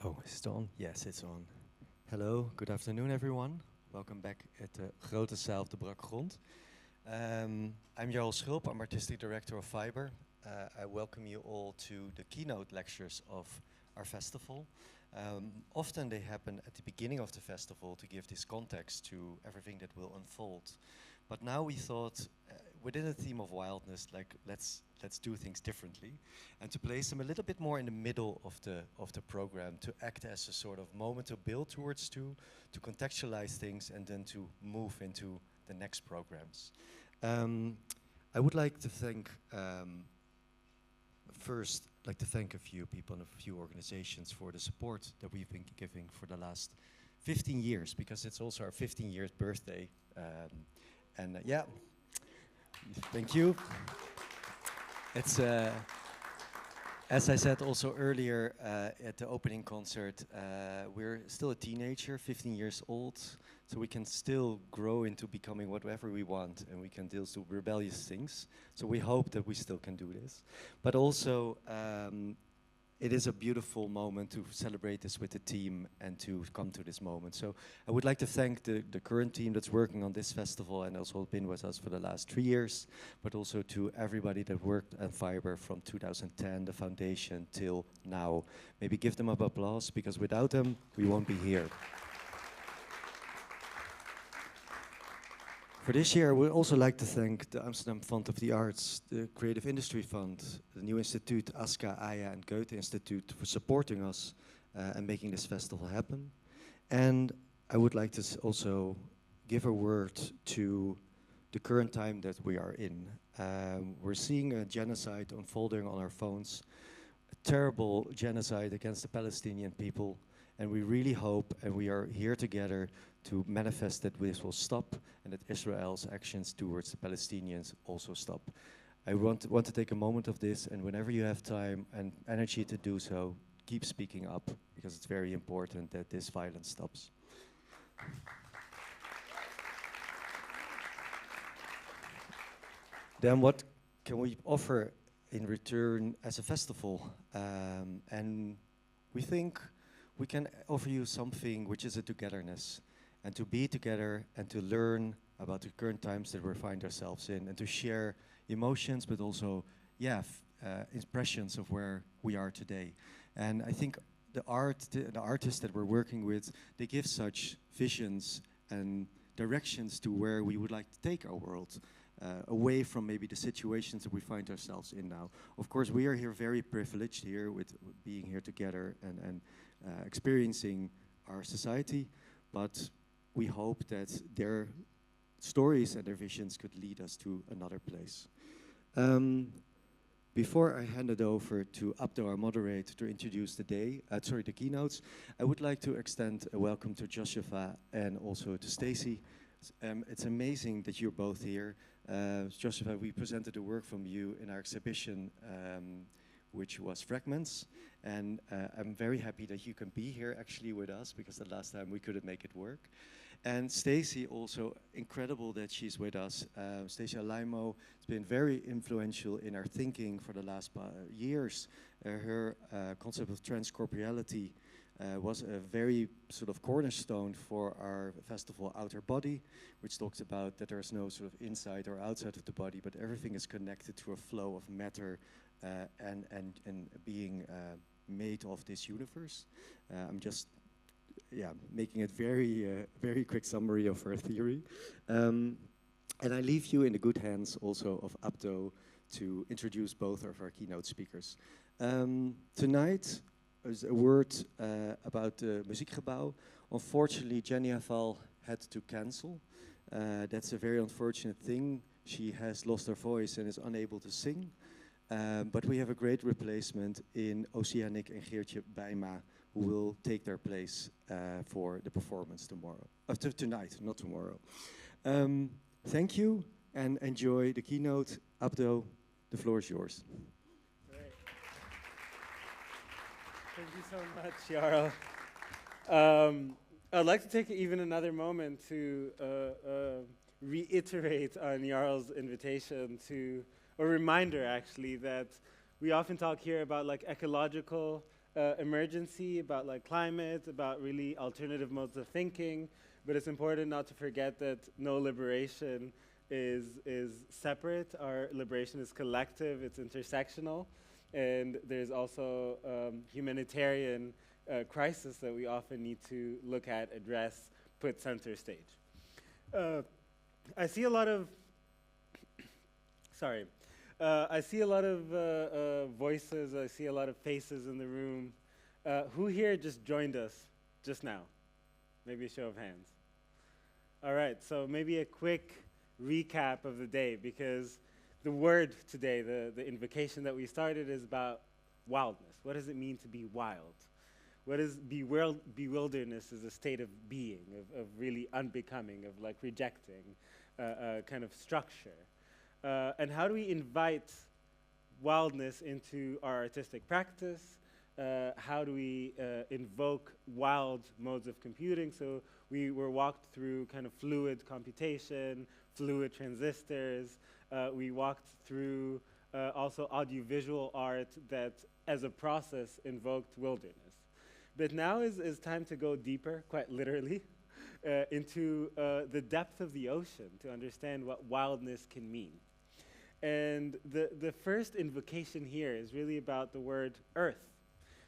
Oh, is it on? Yes, it's on. Hello, good afternoon, everyone. Welcome back at the grote zaal op de Brakgrond. I'm Jarl Schulp, I'm Artistic Director of Fiber. I welcome you all to the keynote lectures of our festival. Often they happen at the beginning of the festival to give this context to everything that will unfold. But now we thought, within the theme of wildness, like let's do things differently, and to place them a little bit more in the middle of the program, to act as a sort of moment to build towards to contextualize things, and then to move into the next programs. I would like to thank first, a few people and a few organizations for the support that we've been giving for the last 15 years, because it's also our 15 years birthday. Yeah, thank you. It's, as I said also earlier at the opening concert, we're still a teenager, 15 years old, so we can still grow into becoming whatever we want, and we can do rebellious things. So we hope that we still can do this. But also, it is a beautiful moment to celebrate this with the team and to come to this moment. So I would like to thank the current team that's working on this festival and also been with us for the last 3 years, but also to everybody that worked at Fiber from 2010, the foundation, till now. Maybe give them an applause, because without them, we won't be here. For this year, I would also like to thank the Amsterdam Fund of the Arts, the Creative Industry Fund, the New Institute, ASCA, AYA, and Goethe Institute for supporting us and making this festival happen. And I would like to also give a word to the current time that we are in. We're seeing a genocide unfolding on our phones, a terrible genocide against the Palestinian people. And we really hope, and we are here together to manifest that this will stop, and that Israel's actions towards the Palestinians also stop. I want to take a moment of this, and whenever you have time and energy to do so, keep speaking up, because it's very important that this violence stops. Then what can we offer in return as a festival? And we think we can offer you something which is a togetherness, and to be together and to learn about the current times that we find ourselves in, and to share emotions, but also, impressions of where we are today. And I think the artists that we're working with, they give such visions and directions to where we would like to take our world, away from maybe the situations that we find ourselves in now. Of course, we are here very privileged here with being here together and experiencing our society, but we hope that their stories and their visions could lead us to another place. Before I hand it over to Abdo, our moderator, to introduce the keynotes, I would like to extend a welcome to Josèfa and also to Stacy. It's amazing that you're both here. Josèfa, we presented the work from you in our exhibition, which was Fragments, and I'm very happy that you can be here actually with us, because the last time we couldn't make it work. And Stacy, also incredible that she's with us. Stacy Alaimo has been very influential in our thinking for the last years. Her concept of transcorporeality was a very sort of cornerstone for our festival Outer Body, which talks about that there's no sort of inside or outside of the body, but everything is connected to a flow of matter and being made of this universe. I'm just making it very quick summary of her theory. And I leave you in the good hands also of Abdo to introduce both of our keynote speakers. Tonight is a word about the Muziekgebouw. Unfortunately, Jenny Aval had to cancel. That's a very unfortunate thing. She has lost her voice and is unable to sing. But we have a great replacement in Oceanic and Geertje Bijma, who will take their place for the performance tomorrow. Tonight, not tomorrow. Thank you, and enjoy the keynote. Abdo, the floor is yours. Great. Thank you so much, Jarl. I'd like to take even another moment to reiterate on Jarl's invitation to, or reminder actually, that we often talk here about like ecological emergency, about like climate, about really alternative modes of thinking. But it's important not to forget that no liberation is separate. Our liberation is collective, it's intersectional. And there's also humanitarian crisis that we often need to look at, address, put center stage. I see a lot of, sorry, I see a lot of voices, I see a lot of faces in the room. Who here just joined us just now? Maybe a show of hands. All right, so maybe a quick recap of the day, because the word today, the invocation that we started, is about wildness. What does it mean to be wild? What is bewilderness is a state of being, of really unbecoming, of like rejecting kind of structure. And how do we invite wildness into our artistic practice? How do we invoke wild modes of computing? So we were walked through kind of fluid computation, fluid transistors. We walked through also audiovisual art that, as a process, invoked wilderness. But now is time to go deeper, quite literally, into the depth of the ocean to understand what wildness can mean. And the first invocation here is really about the word earth,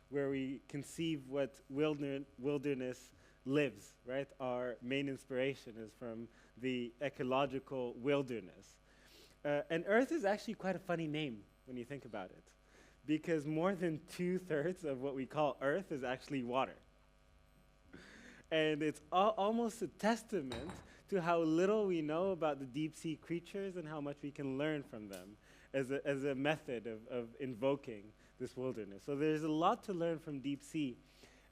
where we conceive what wilderness lives, right? Our main inspiration is from the ecological wilderness. And earth is actually quite a funny name when you think about it, because more than 2/3 of what we call earth is actually water. And it's almost a testament to how little we know about the deep sea creatures and how much we can learn from them as a method of invoking this wilderness. So there's a lot to learn from deep sea.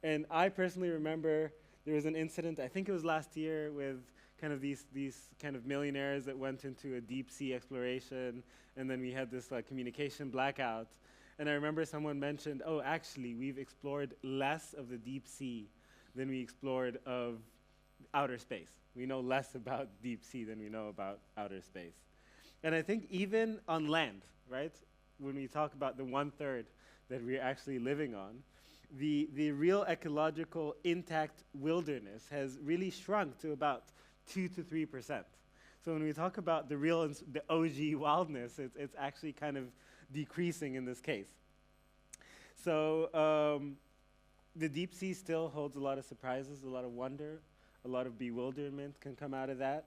And I personally remember there was an incident, I think it was last year, with kind of these kind of millionaires that went into a deep sea exploration, and then we had this like communication blackout. And I remember someone mentioned, oh, actually, we've explored less of the deep sea than we explored of outer space. We know less about deep sea than we know about outer space. And I think even on land, right, when we talk about the 1/3 that we're actually living on, the real ecological intact wilderness has really shrunk to about 2 to 3%. So when we talk about the real, the OG wildness, it's actually kind of decreasing in this case. So the deep sea still holds a lot of surprises, a lot of wonder, a lot of bewilderment can come out of that.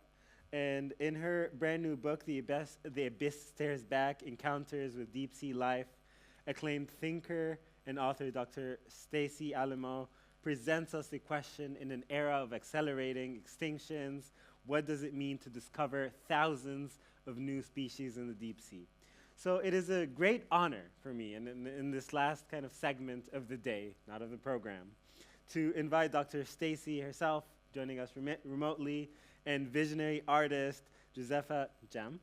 And in her brand new book, The Abyss Stares Back, Encounters with Deep Sea Life, acclaimed thinker and author Dr. Stacy Alaimo presents us the question, in an era of accelerating extinctions, what does it mean to discover thousands of new species in the deep sea? So it is a great honor for me, and in this last kind of segment of the day, not of the program, to invite Dr. Stacy herself, joining us remotely, and visionary artist Josèfa Ntjam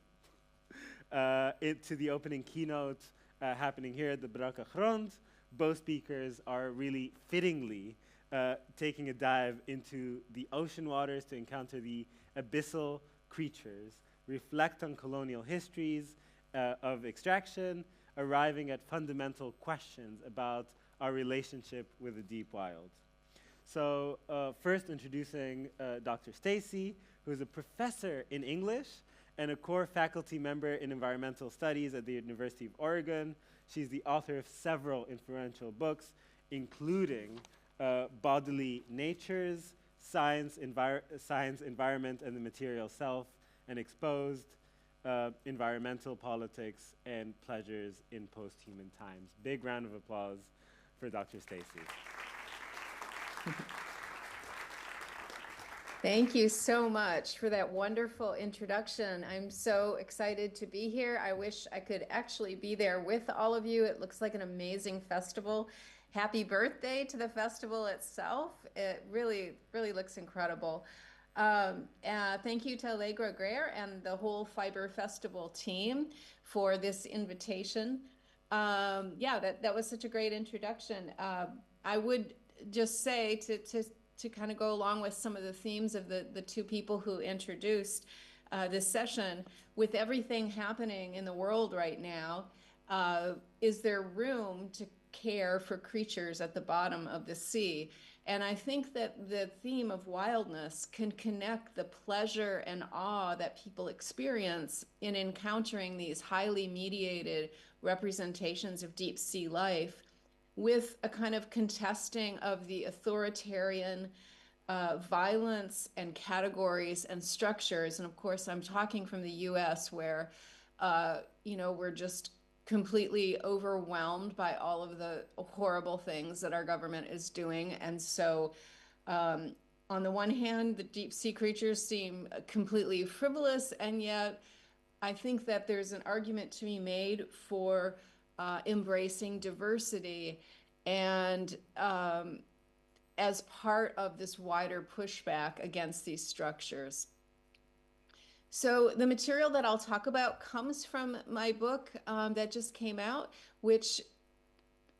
to the opening keynote happening here at the Baraka Grond. Both speakers are really fittingly taking a dive into the ocean waters to encounter the abyssal creatures, reflect on colonial histories of extraction, arriving at fundamental questions about our relationship with the deep wild. So first introducing Dr. Stacy, who is a professor in English and a core faculty member in environmental studies at the University of Oregon. She's the author of several influential books, including Bodily Natures, Science, Environment, and the Material Self, and Exposed, Environmental Politics and Pleasures in Post-Human Times. Big round of applause for Dr. Stacy. Thank you so much for that wonderful introduction. I'm so excited to be here. I wish I could actually be there with all of you. It looks like an amazing festival. Happy birthday to the festival itself. It really, really looks incredible. Thank you to Allegra Greer and the whole Fiber Festival team for this invitation. That was such a great introduction. I would just say to kind of go along with some of the themes of the two people who introduced this session, with everything happening in the world right now, is there room care for creatures at the bottom of the sea. And I think that the theme of wildness can connect the pleasure and awe that people experience in encountering these highly mediated representations of deep sea life with a kind of contesting of the authoritarian violence and categories and structures. And of course, I'm talking from the US where, we're just completely overwhelmed by all of the horrible things that our government is doing. And so, on the one hand, the deep sea creatures seem completely frivolous, and yet I think that there's an argument to be made for embracing diversity and as part of this wider pushback against these structures. So the material that I'll talk about comes from my book that just came out, which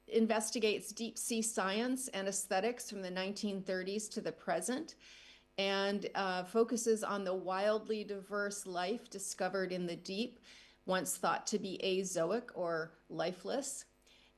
investigates deep sea science and aesthetics from the 1930s to the present, and focuses on the wildly diverse life discovered in the deep, once thought to be azoic or lifeless.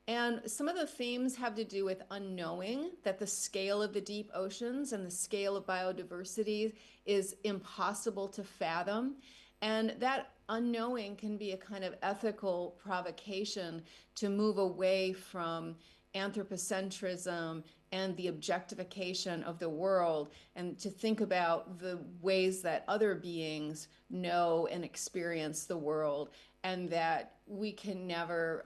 And some of the themes have to do with unknowing that the scale of the deep oceans and the scale of biodiversity is impossible to fathom. And that unknowing can be a kind of ethical provocation to move away from anthropocentrism and the objectification of the world, and to think about the ways that other beings know and experience the world, and that we can never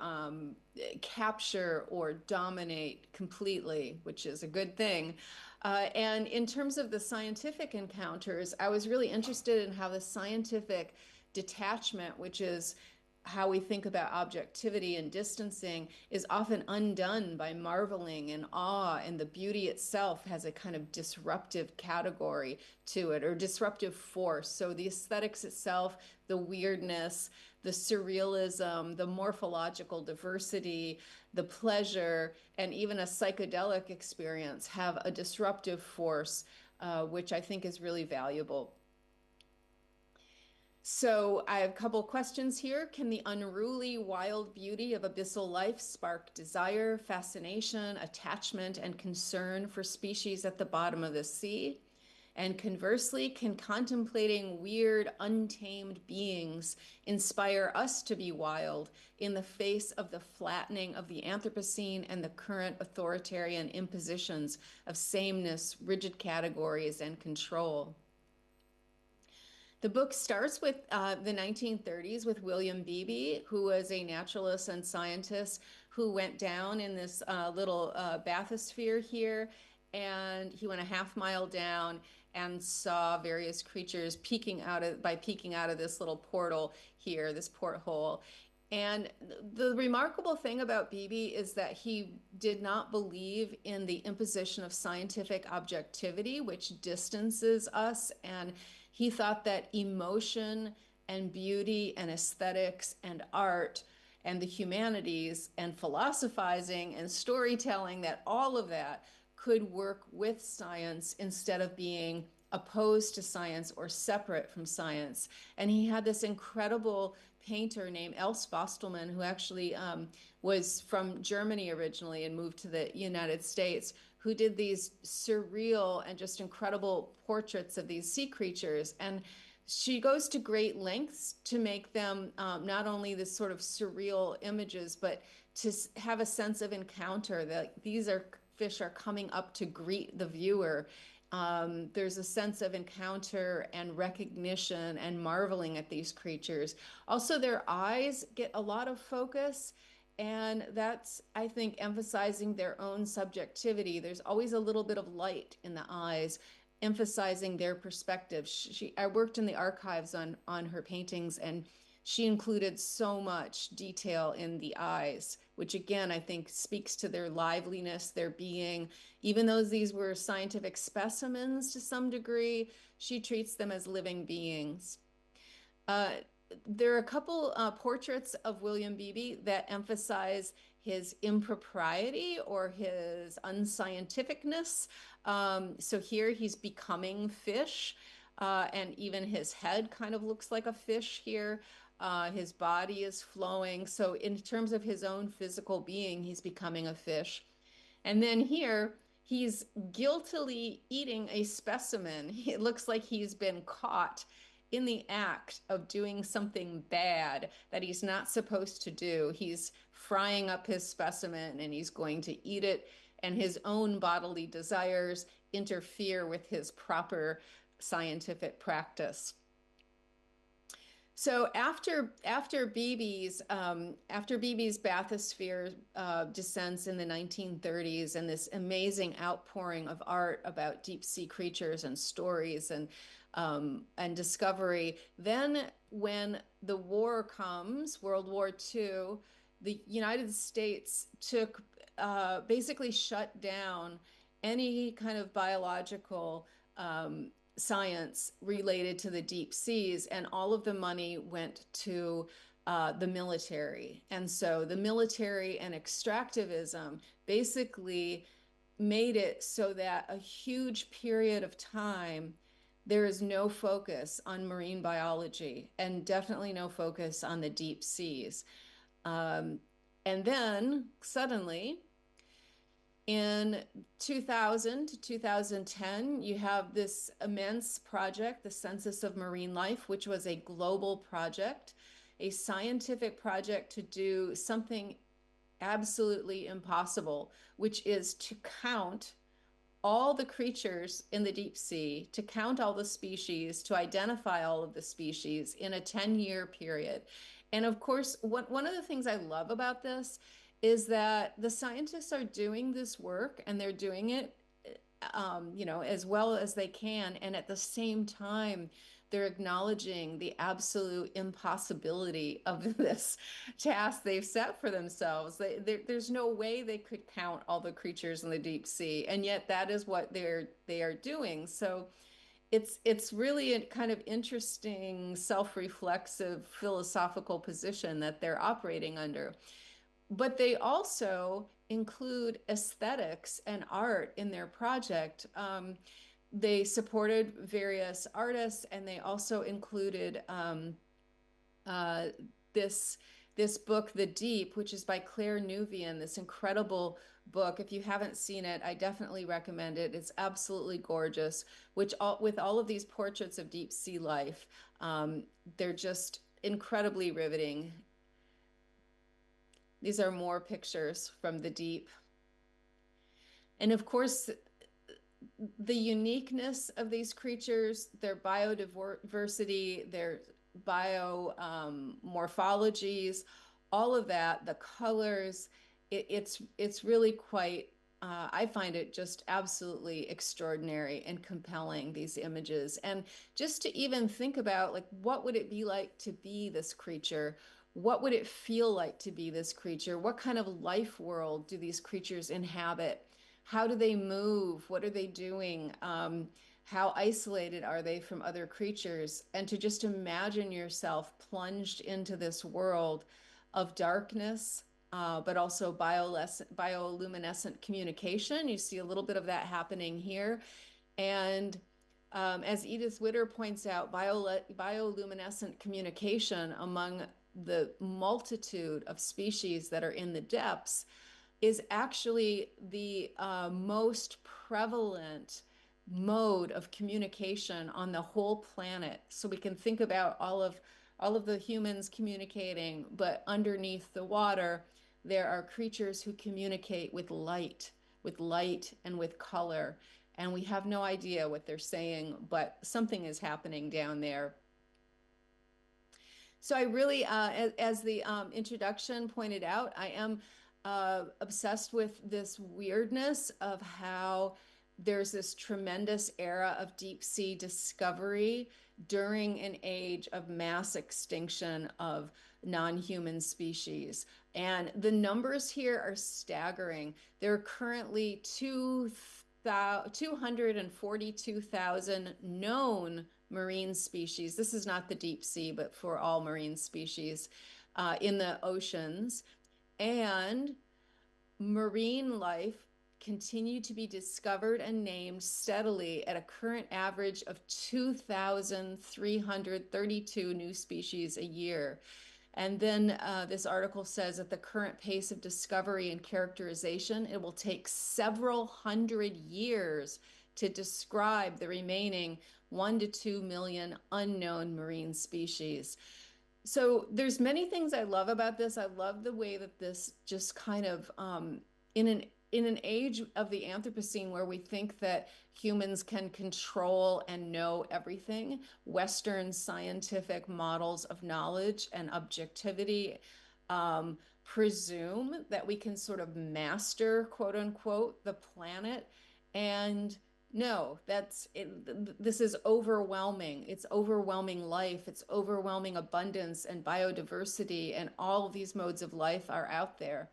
capture or dominate completely, which is a good thing. And in terms of the scientific encounters, I was really interested in how the scientific detachment, which is how we think about objectivity and distancing, is often undone by marveling and awe, and the beauty itself has a kind of disruptive category to it, or disruptive force. So the aesthetics itself, the weirdness, the surrealism, the morphological diversity, the pleasure, and even a psychedelic experience have a disruptive force, which I think is really valuable. So I have a couple questions here. Can the unruly, wild beauty of abyssal life spark desire, fascination, attachment, and concern for species at the bottom of the sea? And conversely, can contemplating weird, untamed beings inspire us to be wild in the face of the flattening of the Anthropocene and the current authoritarian impositions of sameness, rigid categories, and control? The book starts with the 1930s with William Beebe, who was a naturalist and scientist who went down in this little bathysphere here, and he went a half-mile down and saw various creatures peeking out of this little portal here, this porthole. And the remarkable thing about Beebe is that he did not believe in the imposition of scientific objectivity, which distances us, and he thought that emotion and beauty and aesthetics and art and the humanities and philosophizing and storytelling, that all of that could work with science instead of being opposed to science or separate from science. And he had this incredible painter named Els Bostelmann, who actually was from Germany originally and moved to the United States, who did these surreal and just incredible portraits of these sea creatures. And she goes to great lengths to make them not only this sort of surreal images, but to have a sense of encounter, that these fish are coming up to greet the viewer. There's a sense of encounter and recognition and marveling at these creatures. Also, their eyes get a lot of focus, and that's, I think, emphasizing their own subjectivity. There's always a little bit of light in the eyes, emphasizing their perspective. I worked in the archives on her paintings, and she included so much detail in the eyes, which again, I think speaks to their liveliness, their being. Even though these were scientific specimens to some degree, she treats them as living beings. There are a couple portraits of William Beebe that emphasize his impropriety or his unscientificness. So here he's becoming fish, and even his head kind of looks like a fish here. His body is flowing. So in terms of his own physical being, he's becoming a fish. And then here, he's guiltily eating a specimen. It looks like he's been caught in the act of doing something bad that he's not supposed to do. He's frying up his specimen and he's going to eat it, and his own bodily desires interfere with his proper scientific practice. So after Beebe's bathysphere descents in the 1930s, and this amazing outpouring of art about deep sea creatures and stories and discovery, then when the war comes, World War II, the United States took basically shut down any kind of biological science related to the deep seas, and all of the money went to the military. And so the military and extractivism basically made it so that a huge period of time there is no focus on marine biology, and definitely no focus on the deep seas. And then suddenly, in 2000 to 2010, you have this immense project, the Census of Marine Life, which was a global project, a scientific project to do something absolutely impossible, which is to count all the creatures in the deep sea, to count all the species, to identify all of the species in a 10-year period. And of course, one of the things I love about this is that the scientists are doing this work, and they're doing it, as well as they can. And at the same time, they're acknowledging the absolute impossibility of this task they've set for themselves. There's no way they could count all the creatures in the deep sea, and yet that is what they are doing. So it's really a kind of interesting, self-reflexive, philosophical position that they're operating under. But they also include aesthetics and art in their project. They supported various artists, and they also included this book, The Deep, which is by Claire Nuvian, this incredible book. If you haven't seen it, I definitely recommend it. It's absolutely gorgeous, with all of these portraits of deep sea life. They're just incredibly riveting. These are more pictures from the deep. And of course, the uniqueness of these creatures, their biodiversity, their biomorphologies, all of that, the colors, it's really quite, I find it just absolutely extraordinary and compelling, these images. And just to even think about, like, what would it be like to be this creature? What would it feel like to be this creature? What kind of life world do these creatures inhabit? How do they move? What are they doing? How isolated are they from other creatures? And to just imagine yourself plunged into this world of darkness, but also bioluminescent communication. You see a little bit of that happening here. And as Edith Witter points out, bioluminescent communication among the multitude of species that are in the depths is actually the most prevalent mode of communication on the whole planet. So we can think about all of the humans communicating, but underneath the water, there are creatures who communicate with light and with color. And we have no idea what they're saying, but something is happening down there. So I really, as the introduction pointed out, I am obsessed with this weirdness of how there's this tremendous era of deep sea discovery during an age of mass extinction of non-human species. And the numbers here are staggering. There are currently 242,000 known marine species. This is not the deep sea, but for all marine species in the oceans. And marine life continue to be discovered and named steadily at a current average of 2,332 new species a year. And then this article says at the current pace of discovery and characterization, it will take several hundred years to describe the remaining 1 to 2 million unknown marine species. So there's many things I love about this. I love the way that this just kind of in an age of the Anthropocene where we think that humans can control and know everything, Western scientific models of knowledge and objectivity presume that we can sort of master, quote unquote, the planet. And no, that's it. This is overwhelming. It's overwhelming life. It's overwhelming abundance and biodiversity, and all of these modes of life are out there.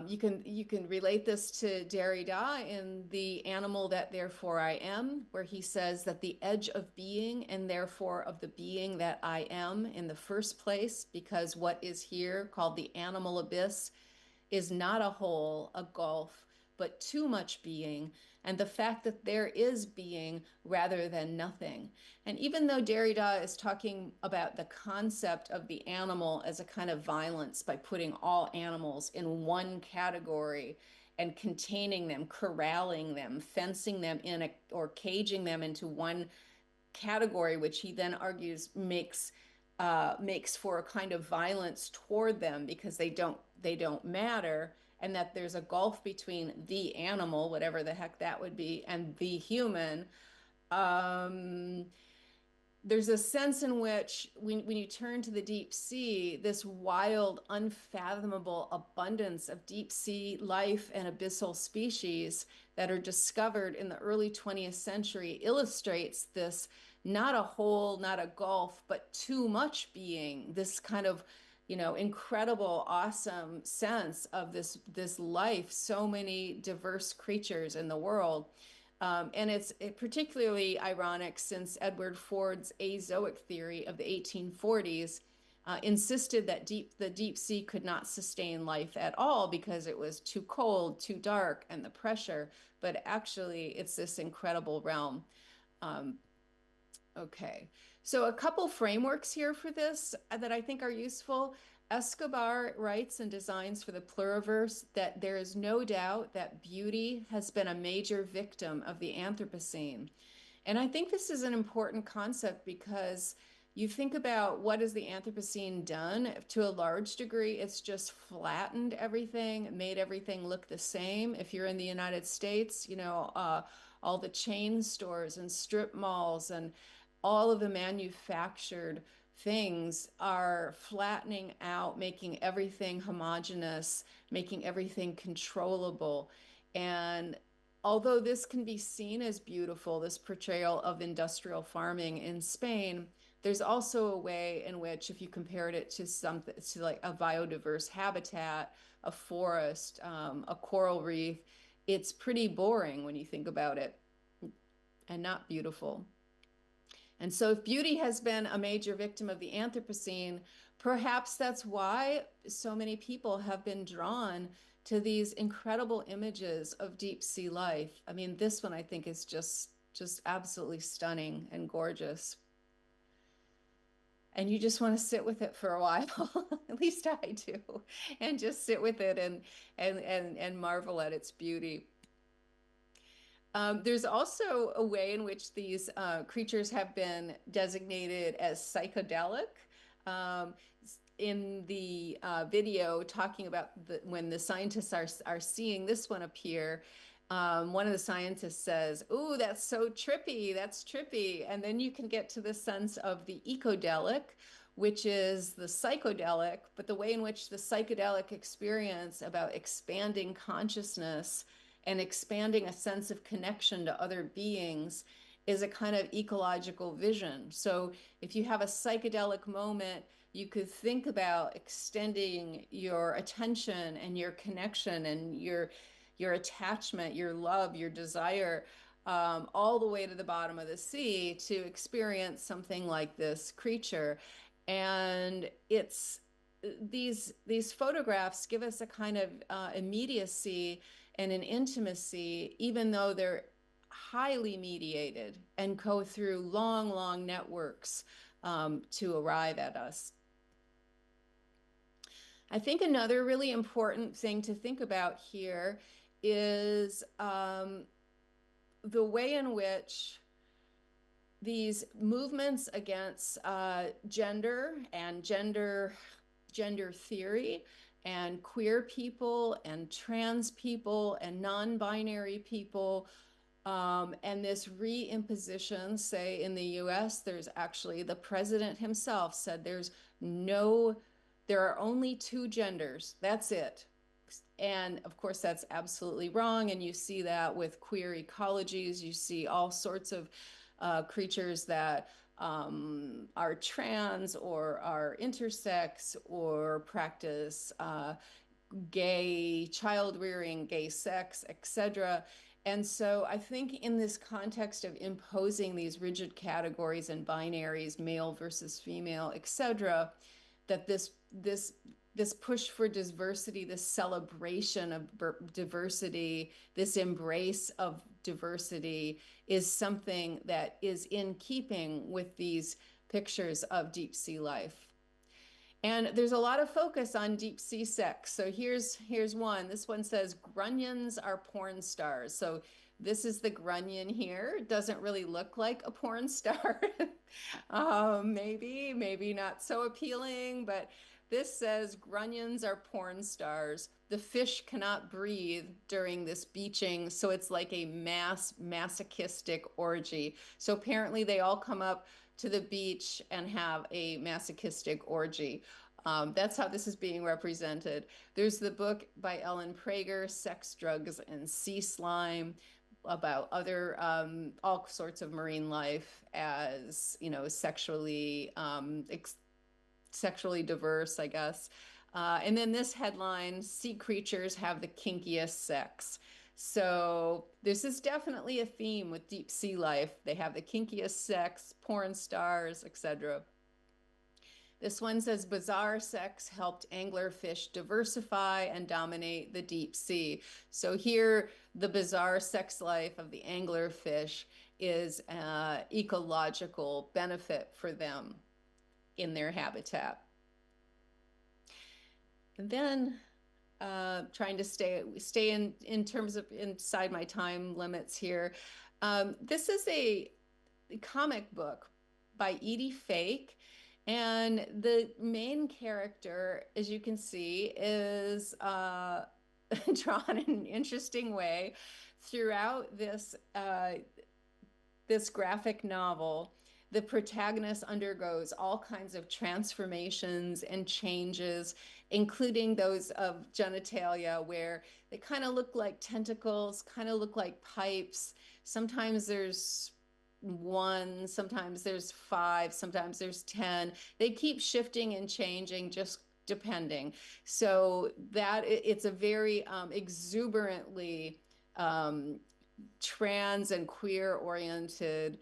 You can relate this to Derrida in The Animal That Therefore I Am, where he says that the edge of being and therefore of the being that I am in the first place, because what is here called the animal abyss is not a hole, a gulf, but too much being, and the fact that there is being rather than nothing. And even though Derrida is talking about the concept of the animal as a kind of violence by putting all animals in one category and containing them, corralling them, fencing them in or caging them into one category, which he then argues makes for a kind of violence toward them because they don't matter, and that there's a gulf between the animal, whatever the heck that would be, and the human. There's a sense in which when you turn to the deep sea, this wild, unfathomable abundance of deep sea life and abyssal species that are discovered in the early 20th century illustrates this not a hole, not a gulf, but too much being, this kind of, incredible, awesome sense of this life, so many diverse creatures in the world. And it's particularly ironic since Edward Ford's azoic theory of the 1840s insisted that the deep sea could not sustain life at all because it was too cold, too dark, and the pressure. But actually, it's this incredible realm. Okay, so a couple frameworks here for this that I think are useful. Escobar writes and designs for the pluriverse that there is no doubt that beauty has been a major victim of the Anthropocene. And I think this is an important concept because you think about what has the Anthropocene done? To a large degree, it's just flattened everything, made everything look the same. If you're in the United States, all the chain stores and strip malls and all of the manufactured things are flattening out, making everything homogeneous, making everything controllable. And although this can be seen as beautiful, this portrayal of industrial farming in Spain, there's also a way in which, if you compared it to something, to like a biodiverse habitat, a forest, a coral reef, it's pretty boring when you think about it and not beautiful. And so if beauty has been a major victim of the Anthropocene, perhaps that's why so many people have been drawn to these incredible images of deep sea life. I mean, this one I think is just absolutely stunning and gorgeous. And you just want to sit with it for a while, at least I do, and just sit with it and marvel at its beauty. There's also a way in which these creatures have been designated as psychedelic. In the video talking about when the scientists are seeing this one appear, one of the scientists says, "Ooh, that's so trippy, that's trippy." And then you can get to the sense of the ecodelic, which is the psychedelic, but the way in which the psychedelic experience about expanding consciousness and expanding a sense of connection to other beings is a kind of ecological vision. So if you have a psychedelic moment, you could think about extending your attention and your connection and your attachment, your love, your desire, all the way to the bottom of the sea to experience something like this creature. And these photographs give us a kind of immediacy and an intimacy, even though they're highly mediated and go through long, long networks to arrive at us. I think another really important thing to think about here is the way in which these movements against gender and gender theory and queer people and trans people and non-binary people and this reimposition, say in the US, there's actually the president himself said there are only two genders. That's it. And of course, that's absolutely wrong. And you see that with queer ecologies. You see all sorts of creatures that are trans or are intersex or practice gay child rearing, gay sex, etc. And so I think in this context of imposing these rigid categories and binaries, male versus female, etc., that this push for diversity, this celebration of diversity, this embrace of diversity is something that is in keeping with these pictures of deep sea life. And there's a lot of focus on deep sea sex. So here's one. This one says, grunions are porn stars. So this is the grunion here. It doesn't really look like a porn star. Maybe not so appealing, but this says grunions are porn stars. The fish cannot breathe during this beaching, so it's like a masochistic orgy. So apparently they all come up to the beach and have a masochistic orgy. That's how this is being represented. There's the book by Ellen Prager, Sex, Drugs, and Sea Slime, about other all sorts of marine life as, you know, sexually diverse, I guess. And then this headline, sea creatures have the kinkiest sex. So this is definitely a theme with deep sea life. They have the kinkiest sex, porn stars, etc. This one says bizarre sex helped anglerfish diversify and dominate the deep sea. So here, the bizarre sex life of the anglerfish is ecological benefit for them in their habitat. And then trying to stay in terms of inside my time limits here. This is a comic book by Edie Fake. And the main character, as you can see, is drawn in an interesting way throughout this graphic novel. The protagonist undergoes all kinds of transformations and changes, including those of genitalia, where they kind of look like tentacles, kind of look like pipes. Sometimes there's one, sometimes there's 5, sometimes there's 10. They keep shifting and changing, just depending. So that it's a very exuberantly trans and queer oriented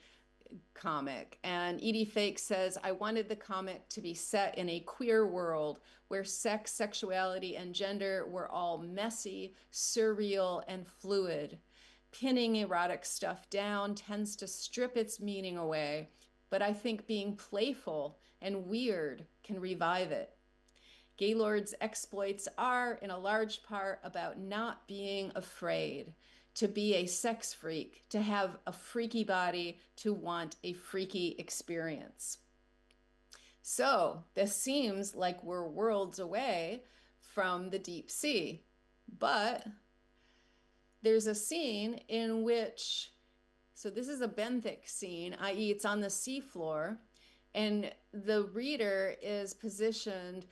comic. And Edie Fake says, I wanted the comic to be set in a queer world where sex, sexuality, and gender were all messy, surreal, and fluid. Pinning erotic stuff down tends to strip its meaning away, but I think being playful and weird can revive it. Gaylord's exploits are, in a large part, about not being afraid, to be a sex freak, to have a freaky body, to want a freaky experience. So this seems like we're worlds away from the deep sea, but there's a scene in which, so this is a benthic scene, i.e. it's on the seafloor, and the reader is positioned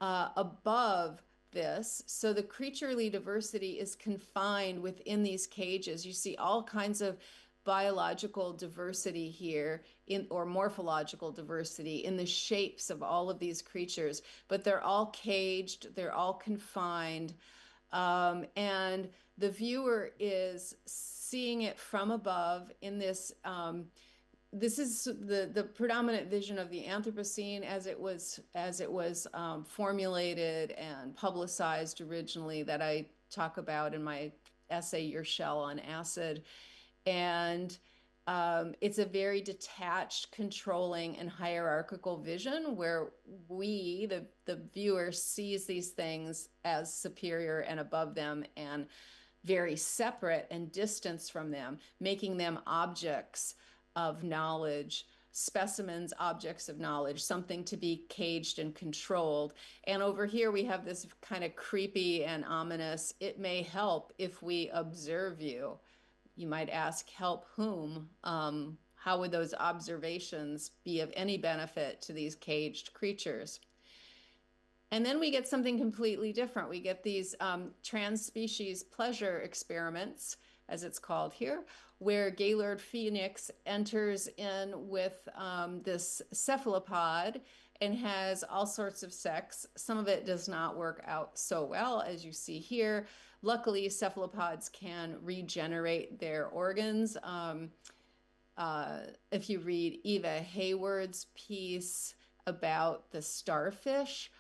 above this. So the creaturely diversity is confined within these cages. You see all kinds of biological diversity here, or morphological diversity in the shapes of all of these creatures, but they're all caged, they're all confined. And the viewer is seeing it from above in this this is the predominant vision of the Anthropocene as it was formulated and publicized originally, that I talk about in my essay Your Shell on Acid. And it's a very detached, controlling, and hierarchical vision where we, the viewer, sees these things as superior and above them and very separate and distanced from them, making them objects of knowledge, specimens, objects of knowledge, something to be caged and controlled. And over here we have this kind of creepy and ominous, it may help if we observe you. You might ask, help whom? How would those observations be of any benefit to these caged creatures? And then we get something completely different. We get these trans-species pleasure experiments, as it's called here, where Gaylord Phoenix enters in with this cephalopod and has all sorts of sex. Some of it does not work out so well, as you see here. Luckily, cephalopods can regenerate their organs. If you read Eva Hayward's piece about the starfish,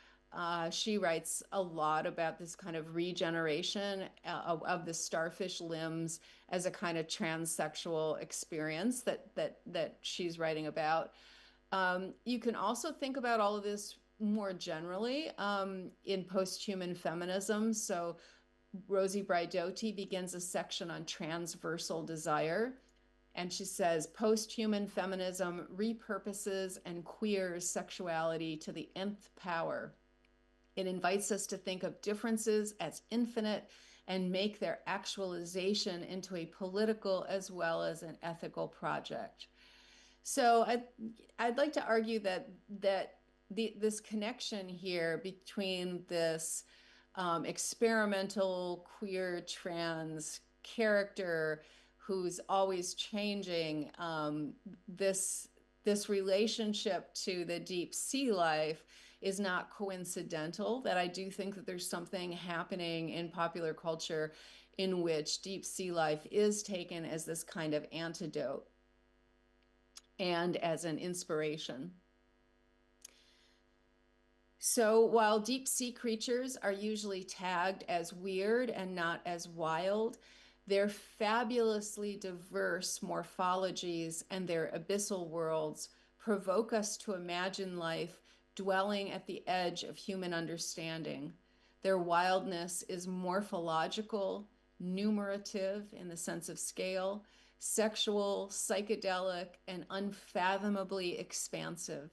she writes a lot about this kind of regeneration of the starfish limbs as a kind of transsexual experience that she's writing about. You can also think about all of this more generally in post-human feminism. So Rosie Braidotti begins a section on transversal desire. And she says, post-human feminism repurposes and queers sexuality to the nth power. It invites us to think of differences as infinite and make their actualization into a political as well as an ethical project. So I'd like to argue that this connection here between this experimental queer trans character who's always changing, this relationship to the deep sea life is not coincidental, that I do think that there's something happening in popular culture in which deep sea life is taken as this kind of antidote and as an inspiration. So while deep sea creatures are usually tagged as weird and not as wild, their fabulously diverse morphologies and their abyssal worlds provoke us to imagine life dwelling at the edge of human understanding. Their wildness is morphological, numerative in the sense of scale, sexual, psychedelic, and unfathomably expansive.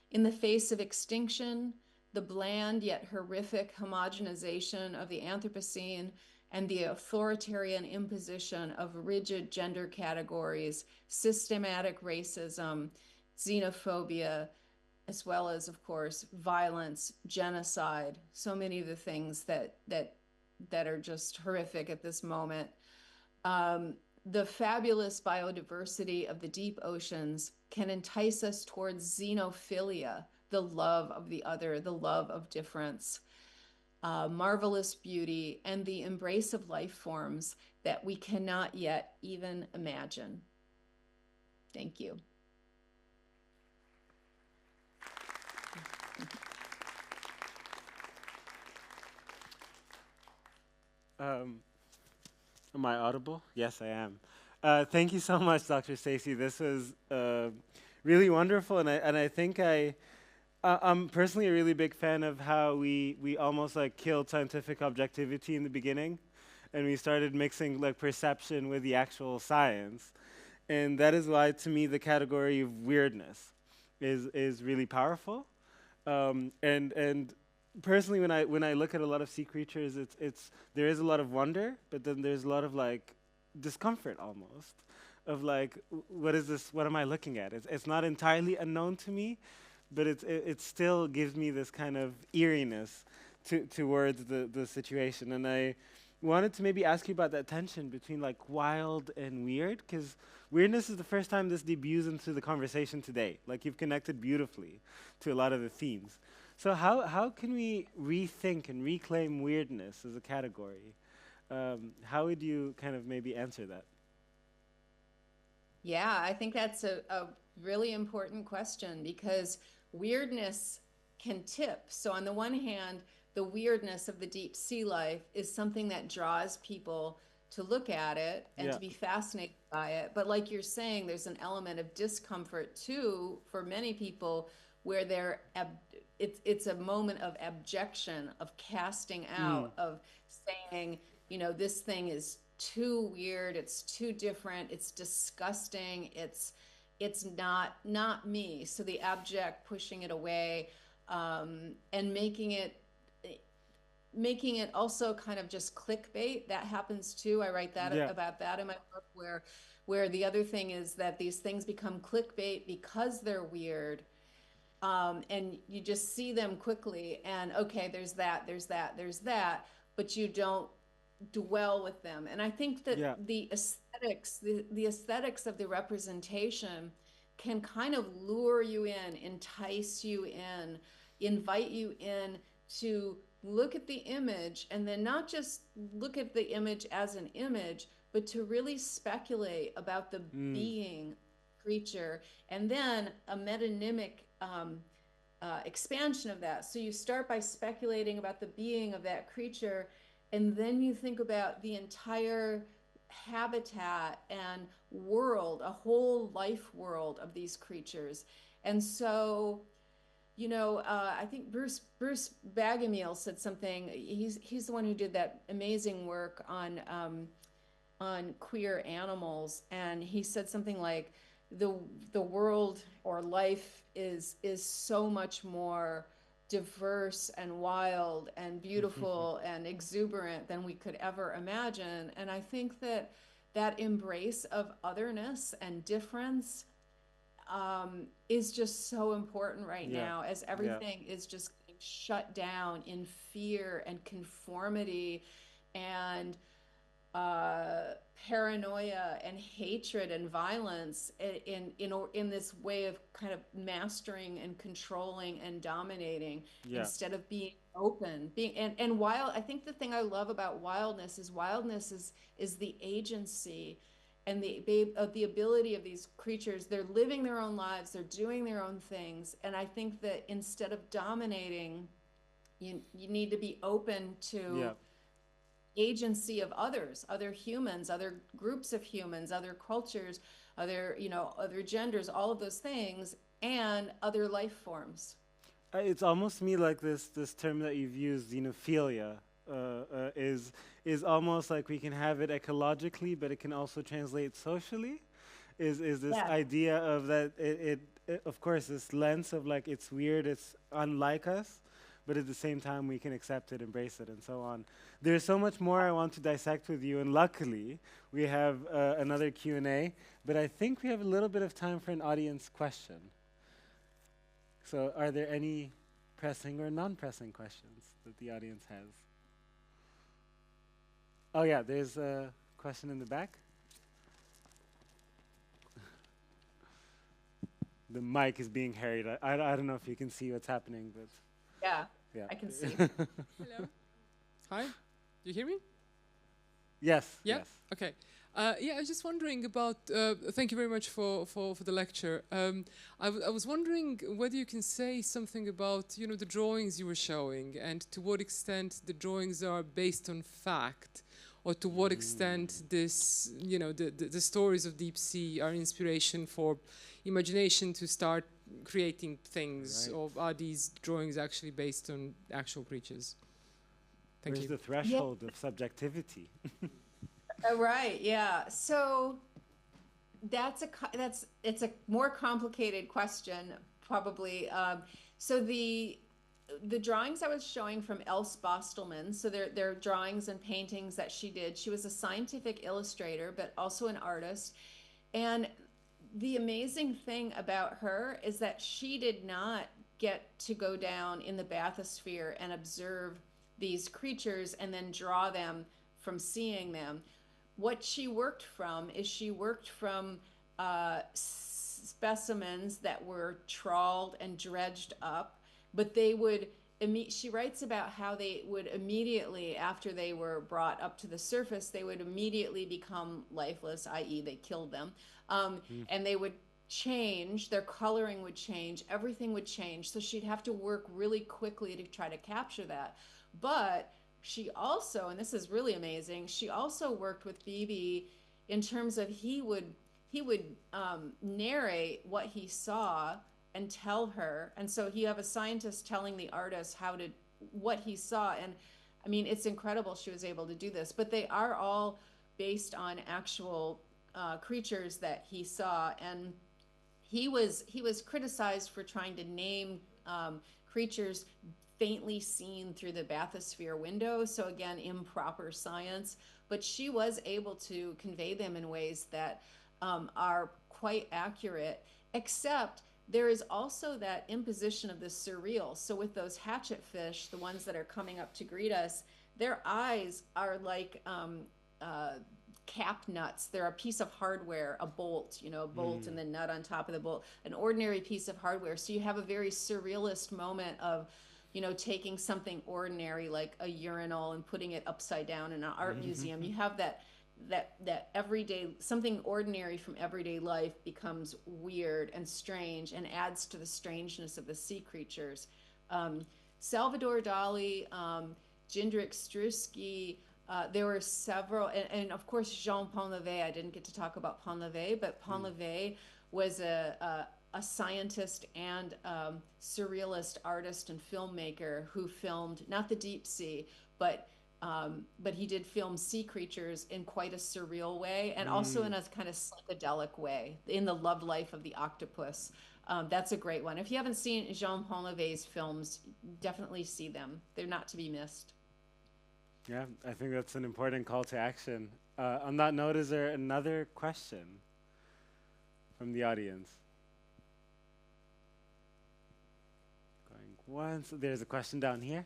In the face of extinction, the bland yet horrific homogenization of the Anthropocene and the authoritarian imposition of rigid gender categories, systematic racism, xenophobia, as well as, of course, violence, genocide, so many of the things that are just horrific at this moment. The fabulous biodiversity of the deep oceans can entice us towards xenophilia, the love of the other, the love of difference, marvelous beauty, and the embrace of life forms that we cannot yet even imagine. Thank you. Am I audible? Yes, I am. Thank you so much, Dr. Stacy. This was really wonderful, and I think I'm personally a really big fan of how we almost like killed scientific objectivity in the beginning, and we started mixing like perception with the actual science, and that is why, to me, the category of weirdness is really powerful, and personally, when I look at a lot of sea creatures, there is a lot of wonder, but then there's a lot of like discomfort almost, of like, what is this? What am I looking at? It's not entirely unknown to me, but it still gives me this kind of eeriness towards the situation. And I wanted to maybe ask you about that tension between like wild and weird, because weirdness is the first time this debuts into the conversation today. Like, you've connected beautifully to a lot of the themes. So how can we rethink and reclaim weirdness as a category? How would you kind of maybe answer that? Yeah, I think that's a really important question because weirdness can tip. So, on the one hand, the weirdness of the deep sea life is something that draws people to look at it and Yeah. to be fascinated by it. But, like you're saying, there's an element of discomfort too for many people where it's a moment of abjection, of casting Mm. out, of saying, this thing is too weird, it's too different, it's disgusting, it's not me. So the abject pushing it away, and making it also kind of just clickbait. That happens too. I write that Yeah. about that in my book, where the other thing is that these things become clickbait because they're weird, and you just see them quickly, and okay, there's that, but you don't dwell with them. And I think that Yeah. the aesthetics of the representation can kind of lure you in, entice you in, invite you in to look at the image, and then not just look at the image as an image, but to really speculate about the Mm. being creature, and then a metonymic expansion of that. So you start by speculating about the being of that creature, and then you think about the entire habitat and world, a whole life world of these creatures. And so, I think Bruce Bagamiel said something. He's the one who did that amazing work on queer animals, and he said something like the the world or life is so much more diverse and wild and beautiful and exuberant than we could ever imagine. And I think that that embrace of otherness and difference, is just so important right Yeah. now, as Yeah. everything is just getting shut down in fear and conformity and uh, paranoia and hatred and violence in this way of kind of mastering and controlling and dominating, Yeah. instead of being open, being and wild. I think the thing I love about wildness is the agency and the ability of these creatures. They're living their own lives, they're doing their own things, and I think that instead of dominating, you need to be open to Yeah. agency of others, other humans, other groups of humans, other cultures, other genders, all of those things, and other life forms. It's almost to me like this term that you've used, xenophilia, is almost like we can have it ecologically, but it can also translate socially. Is this Yeah. idea of that it of course this lens of like it's weird, it's unlike us, but at the same time we can accept it, embrace it, and so on. There's so much more I want to dissect with you, and luckily we have another Q&A, but I think we have a little bit of time for an audience question. So are there any pressing or non-pressing questions that the audience has? Oh yeah, there's a question in the back. The mic is being harried. I don't know if you can see what's happening, but Yeah, yeah. I can see. Hello. Hi. You hear me? Yes. Yeah? Yes. Okay. Yeah, I was just wondering about, thank you very much for the lecture. I was wondering whether you can say something about, the drawings you were showing, and to what extent the drawings are based on fact, or to what extent this, the stories of deep sea are inspiration for imagination to start creating things, Right. or are these drawings actually based on actual creatures? Thank Where's you. the threshold of subjectivity? Oh, right. Yeah. So it's a more complicated question, probably. So the drawings I was showing from Else Bostelmann, so they're drawings and paintings that she did. She was a scientific illustrator, but also an artist. And the amazing thing about her is that she did not get to go down in the bathysphere and observe these creatures and then draw them from seeing them. What she worked from is she worked from specimens that were trawled and dredged up, but they would she writes about how they would immediately, after they were brought up to the surface, they would immediately become lifeless, i.e. they killed them. And they would change, their coloring would change, everything would change. So she'd have to work really quickly to try to capture that. But she also, and this is really amazing, she also worked with Beebe in terms of he would narrate what he saw and tell her. And so you have a scientist telling the artist what he saw. And I mean, it's incredible she was able to do this, but they are all based on actual creatures that he saw. And he was criticized for trying to name creatures faintly seen through the bathysphere window. So again, improper science, but she was able to convey them in ways that are quite accurate, except there is also that imposition of the surreal. So with those hatchet fish, the ones that are coming up to greet us, their eyes are like cap nuts. They're a piece of hardware, a bolt, a bolt and the nut on top of the bolt, an ordinary piece of hardware. So you have a very surrealist moment of, taking something ordinary like a urinal and putting it upside down in an art museum. You have that everyday, something ordinary from everyday life becomes weird and strange and adds to the strangeness of the sea creatures. Salvador Dali, Jindřich Struski, there were several, and of course Jean Ponlevé. I didn't get to talk about Ponlevé, but Ponlevé was a scientist and surrealist artist and filmmaker who filmed not the deep sea, but he did film sea creatures in quite a surreal way, and also in a kind of psychedelic way, in the love life of the octopus. That's a great one. If you haven't seen Jean Ponlevé's films, definitely see them. They're not to be missed. Yeah, I think that's an important call to action. On that note, is there another question from the audience? Going once. There's a question down here.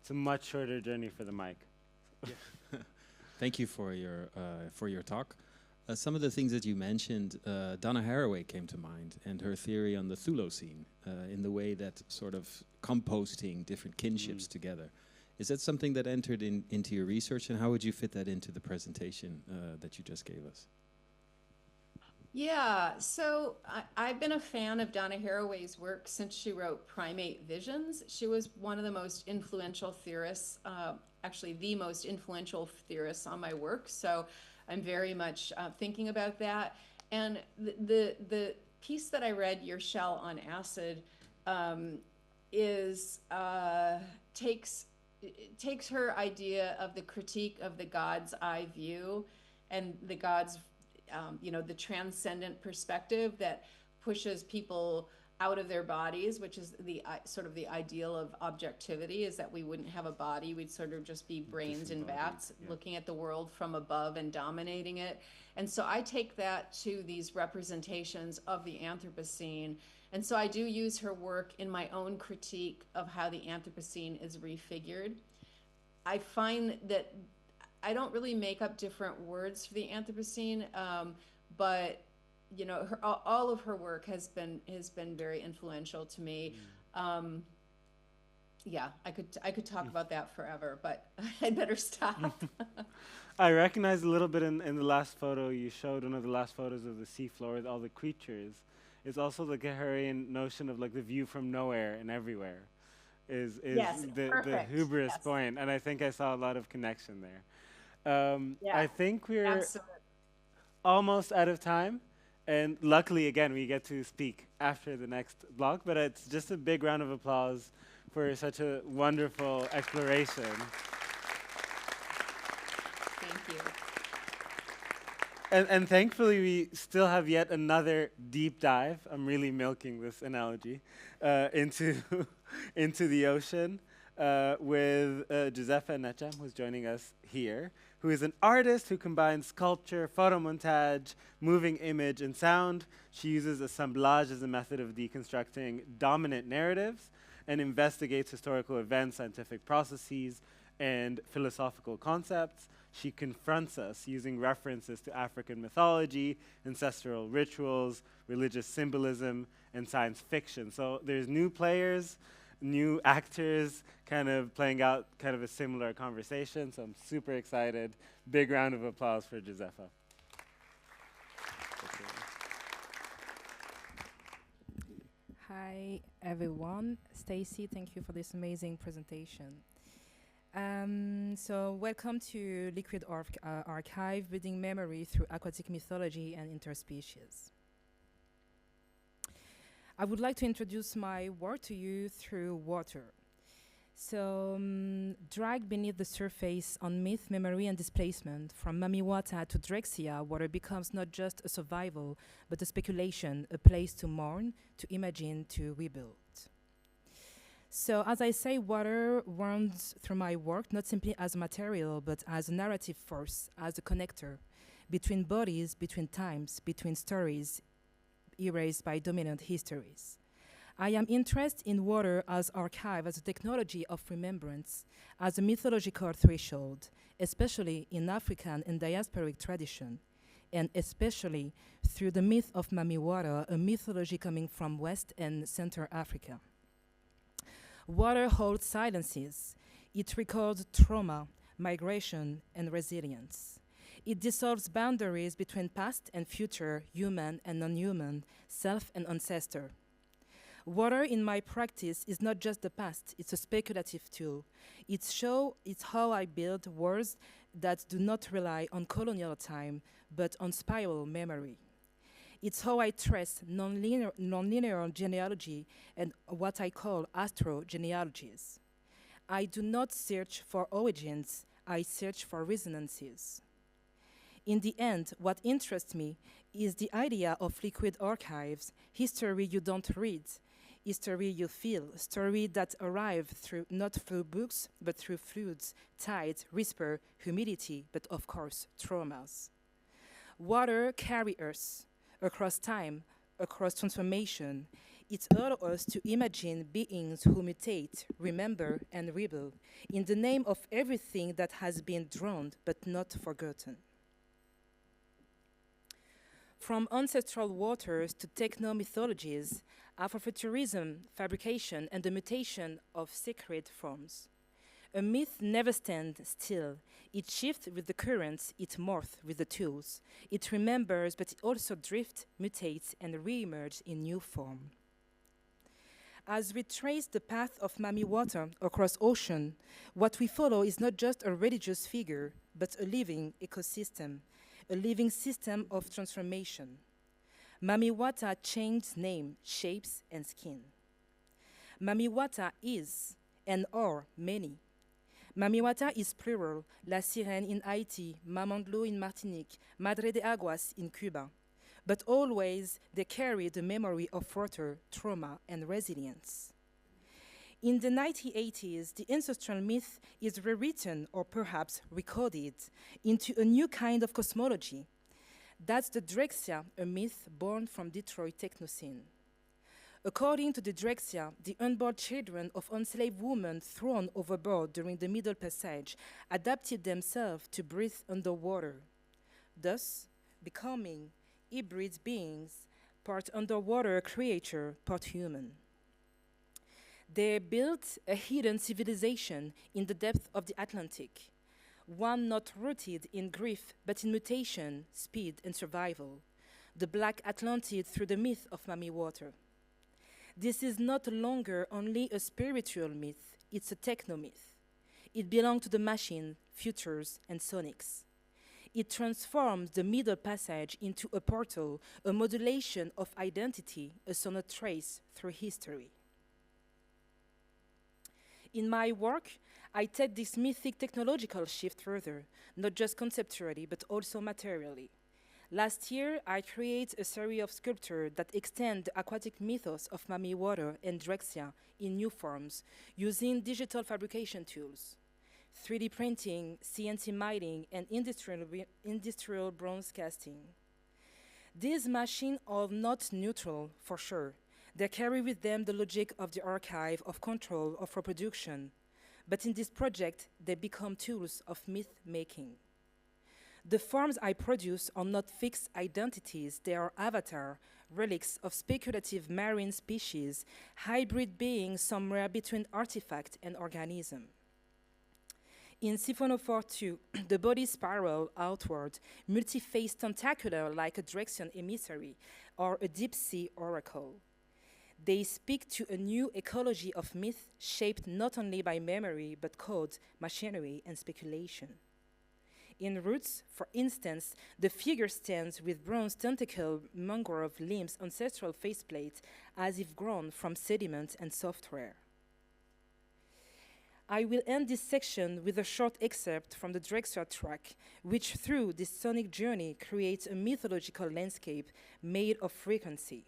It's a much shorter journey for the mic. Yeah. Thank you for your talk. Some of the things that you mentioned, Donna Haraway came to mind, and her theory on the Thulocene, in the way that sort of composting different kinships together. Is that something that entered into your research, and how would you fit that into the presentation that you just gave us? Yeah, so I've been a fan of Donna Haraway's work since she wrote Primate Visions. She was one of the most influential theorists, actually the most influential theorists on my work. So I'm very much thinking about that. And the piece that I read, Your Shell on Acid, takes her idea of the critique of the God's eye view and the God's the transcendent perspective that pushes people out of their bodies, which is the sort of the ideal of objectivity, is that we wouldn't have a body. We'd sort of just be brains in vats, looking at the world from above and dominating it. And so I take that to these representations of the Anthropocene. And so I do use her work in my own critique of how the Anthropocene is refigured. I find that I don't really make up different words for the Anthropocene, but all of her work has been very influential to me. Yeah, I could talk about that forever, but I'd better stop. I recognize a little bit in the last photo you showed, one of the last photos of the seafloor with all the creatures. It's also the Geherian notion of like the view from nowhere and everywhere is yes, the hubris point, and I think I saw a lot of connection there. I think we're almost out of time, and luckily, again, we get to speak after the next block, but it's just a big round of applause for such a wonderful exploration. Thank you. And thankfully, we still have yet another deep dive. I'm really milking this analogy into the ocean with Josèfa Ntjam, who's joining us here, who is an artist who combines sculpture, photomontage, moving image, and sound. She uses assemblage as a method of deconstructing dominant narratives and investigates historical events, scientific processes, and philosophical concepts. She confronts us using references to African mythology, ancestral rituals, religious symbolism, and science fiction. So there's new players new actors kind of playing out kind of a similar conversation. So I'm super excited. Big round of applause for Josèfa. Hi, everyone. Stacy, thank you for this amazing presentation. So welcome to Liquid Archive, building memory through aquatic mythology and interspecies. I would like to introduce my work to you through water. So, dragged beneath the surface on myth, memory, and displacement, from Mamiwata to Drexia, water becomes not just a survival, but a speculation, a place to mourn, to imagine, to rebuild. So, as I say, water runs through my work not simply as material, but as a narrative force, as a connector between bodies, between times, between stories erased by dominant histories. I am interested in water as archive, as a technology of remembrance, as a mythological threshold, especially in African and diasporic tradition, and especially through the myth of Mamiwata, a mythology coming from West and Central Africa. Water holds silences. It records trauma, migration, and resilience. It dissolves boundaries between past and future, human and non-human, self and ancestor. Water in my practice is not just the past, it's a speculative tool. It's how I build worlds that do not rely on colonial time, but on spiral memory. It's how I trace non-linear genealogy and what I call astrogenealogies. I do not search for origins, I search for resonances. In the end, what interests me is the idea of liquid archives, history you don't read, history you feel, story that arrive not through books, but through fluids, tides, whisper, humidity, but of course, traumas. Water carries us across time, across transformation. It allows us to imagine beings who mutate, remember, and rebuild in the name of everything that has been drowned but not forgotten. From ancestral waters to techno-mythologies, Afrofuturism, fabrication, and the mutation of sacred forms. A myth never stands still. It shifts with the currents, it morphs with the tools. It remembers, but it also drifts, mutates, and re-emerges in new form. As we trace the path of Mamiwata across ocean, what we follow is not just a religious figure, but a living ecosystem, a living system of transformation. Mamiwata changed name, shapes, and skin. Mamiwata is and are many. Mamiwata is plural, La Sirène in Haiti, Mamandlo in Martinique, Madre de Aguas in Cuba. But always they carry the memory of water, trauma, and resilience. In the 1980s, the ancestral myth is rewritten or perhaps recoded into a new kind of cosmology. That's the Drexia, a myth born from Detroit techno-scene. According to the Drexia, the unborn children of enslaved women thrown overboard during the Middle Passage adapted themselves to breathe underwater, thus becoming hybrid beings, part underwater creature, part human. They built a hidden civilization in the depth of the Atlantic, one not rooted in grief, but in mutation, speed, and survival, the Black Atlantid through the myth of Mamiwata. This is not longer only a spiritual myth, it's a techno-myth. It belongs to the machine, futures, and sonics. It transforms the Middle Passage into a portal, a modulation of identity, a sonnet trace through history. In my work, I take this mythic technological shift further, not just conceptually, but also materially. Last year, I created a series of sculptures that extend the aquatic mythos of Mamiwata and Drexia in new forms, using digital fabrication tools, 3D printing, CNC milling, and industrial bronze casting. These machines are not neutral, for sure. They carry with them the logic of the archive, of control, of reproduction. But in this project, they become tools of myth-making. The forms I produce are not fixed identities, they are avatar, relics of speculative marine species, hybrid beings somewhere between artifact and organism. In Siphonophore 2, the body spiral outward, multi-faced tentacular like a Drexian emissary or a deep sea oracle. They speak to a new ecology of myth shaped not only by memory but code, machinery, and speculation. In Roots, for instance, the figure stands with bronze tentacle mangrove limbs ancestral faceplate as if grown from sediment and software. I will end this section with a short excerpt from the Drexler track, which through this sonic journey creates a mythological landscape made of frequency.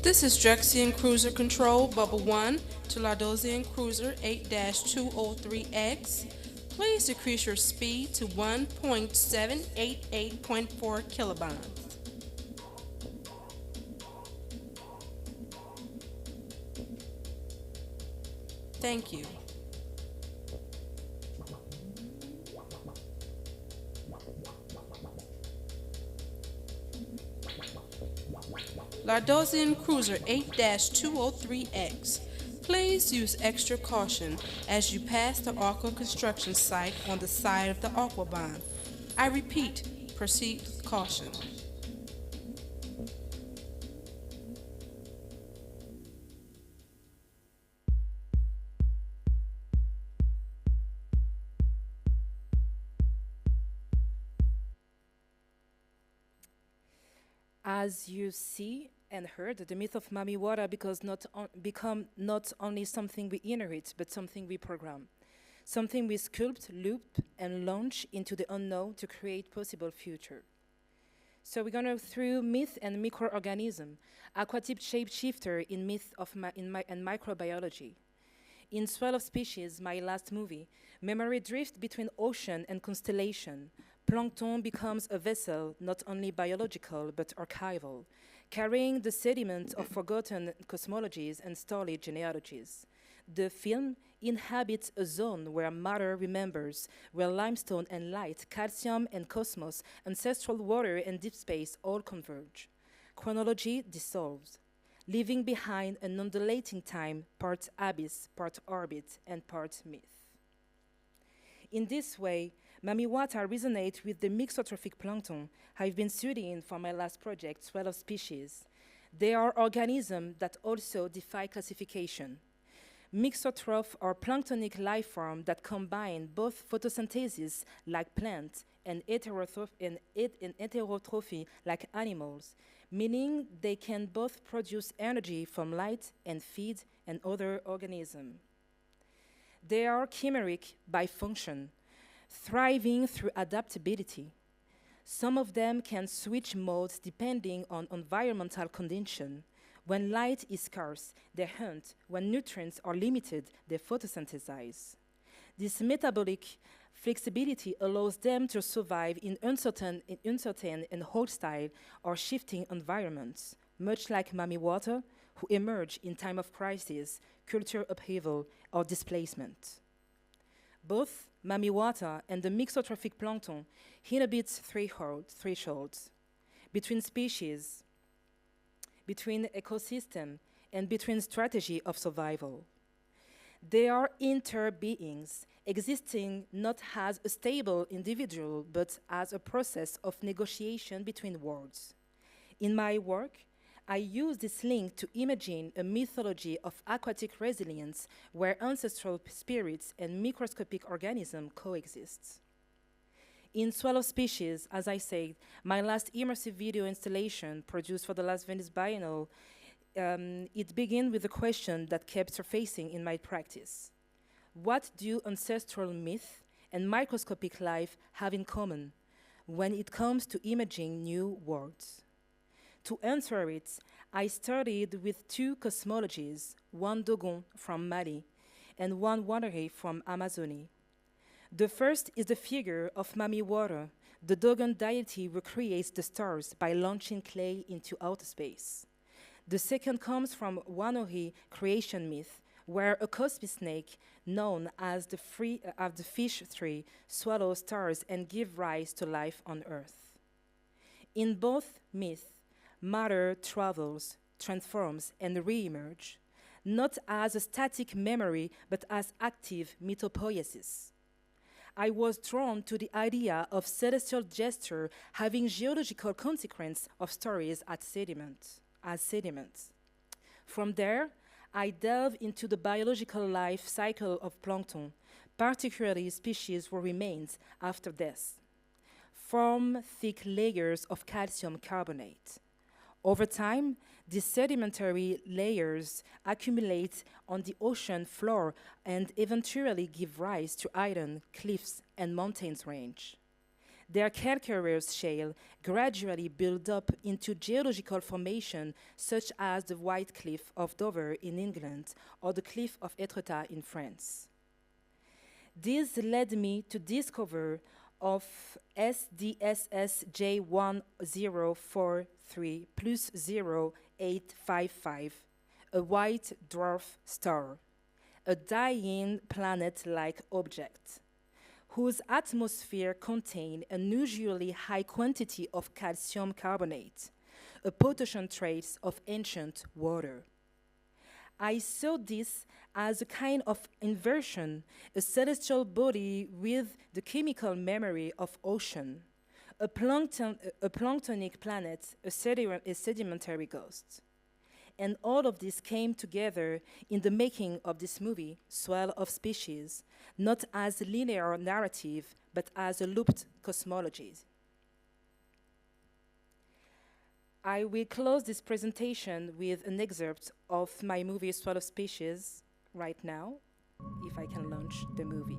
This is Drexian Cruiser Control Bubble 1 to Lardosian Cruiser 8-203X. Please decrease your speed to 1.788.4 kilobonds. Thank you. Lardosian Cruiser 8-203X. Please use extra caution as you pass the Aqua construction site on the side of the Aquabahn. I repeat, proceed with caution. As you see and heard, the myth of Mami Wara become not only something we inherit, but something we program. Something we sculpt, loop, and launch into the unknown to create possible future. So we're gonna through myth and microorganism, aquatype shapeshifter in myth of and microbiology. In Swell of Species, my last movie, memory drift between ocean and constellation. Plankton becomes a vessel, not only biological, but archival, carrying the sediment of forgotten cosmologies and starlit genealogies. The film inhabits a zone where matter remembers, where limestone and light, calcium and cosmos, ancestral water and deep space all converge. Chronology dissolves, leaving behind an undulating time, part abyss, part orbit, and part myth. In this way, Mamiwata resonate with the mixotrophic plankton I've been studying for my last project, Swell of Species. They are organisms that also defy classification. Mixotroph are planktonic life forms that combine both photosynthesis, like plants, and heterotrophy, like animals, meaning they can both produce energy from light and feed and other organisms. They are chimeric by function, thriving through adaptability. Some of them can switch modes depending on environmental conditions. When light is scarce, they hunt. When nutrients are limited, they photosynthesize. This metabolic flexibility allows them to survive in uncertain and hostile or shifting environments, much like Mami Water, who emerge in time of crisis, culture upheaval, or displacement. Both Mami Water and the mixotrophic plankton inhabit thresholds between species, between ecosystem, and between strategy of survival. They are inter-beings, existing not as a stable individual, but as a process of negotiation between worlds. In my work, I use this link to imagine a mythology of aquatic resilience where ancestral spirits and microscopic organisms coexist. In Swell of Species, as I said, my last immersive video installation produced for the last Venice Biennale, it began with a question that kept surfacing in my practice. What do ancestral myth and microscopic life have in common when it comes to imaging new worlds? To answer it, I studied with two cosmologies, one Dogon from Mali and one Wanderey from Amazonie. The first is the figure of Mami Water, the Dogon deity recreates the stars by launching clay into outer space. The second comes from Wanohi creation myth, where a cosmic snake, known as the fish tree, swallows stars and gives rise to life on Earth. In both myths, matter travels, transforms, and re-emerges, not as a static memory, but as active mythopoiesis. I was drawn to the idea of celestial gesture having geological consequence of stories as sediments. From there, I delve into the biological life cycle of plankton, particularly species who remains after death. Form thick layers of calcium carbonate. Over time, these sedimentary layers accumulate on the ocean floor and eventually give rise to islands, cliffs, and mountains range. Their calcareous shale gradually build up into geological formation such as the White Cliff of Dover in England or the Cliff of Etretat in France. This led me to discover of SDSS J1043 plus 0855, a white dwarf star, a dying planet-like object, whose atmosphere contained an unusually high quantity of calcium carbonate, a potent trace of ancient water. I saw this as a kind of inversion, a celestial body with the chemical memory of ocean, a planktonic planet, a sedimentary ghost. And all of this came together in the making of this movie, Swell of Species, not as a linear narrative, but as a looped cosmology. I will close this presentation with an excerpt of my movie, Swell of Species, right now, if I can launch the movie.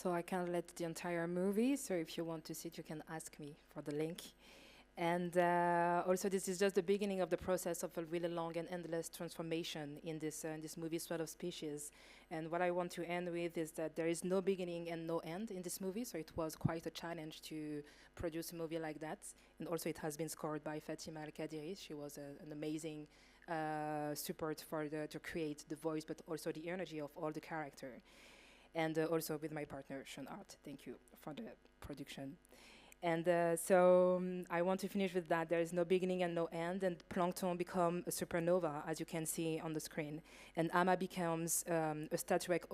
so I can't let the entire movie. So if you want to see it, you can ask me for the link. And also, this is just the beginning of the process of a really long and endless transformation in this movie, Sweat of Species. And what I want to end with is that there is no beginning and no end in this movie, so it was quite a challenge to produce a movie like that. And also, it has been scored by Fatima Al-Qadiri. She was an amazing support to create the voice, but also the energy of all the character. And also with my partner, Sean Hart. Thank you for the production. And I want to finish with that. There is no beginning and no end, and Plankton become a supernova, as you can see on the screen. And Ama becomes a statuesque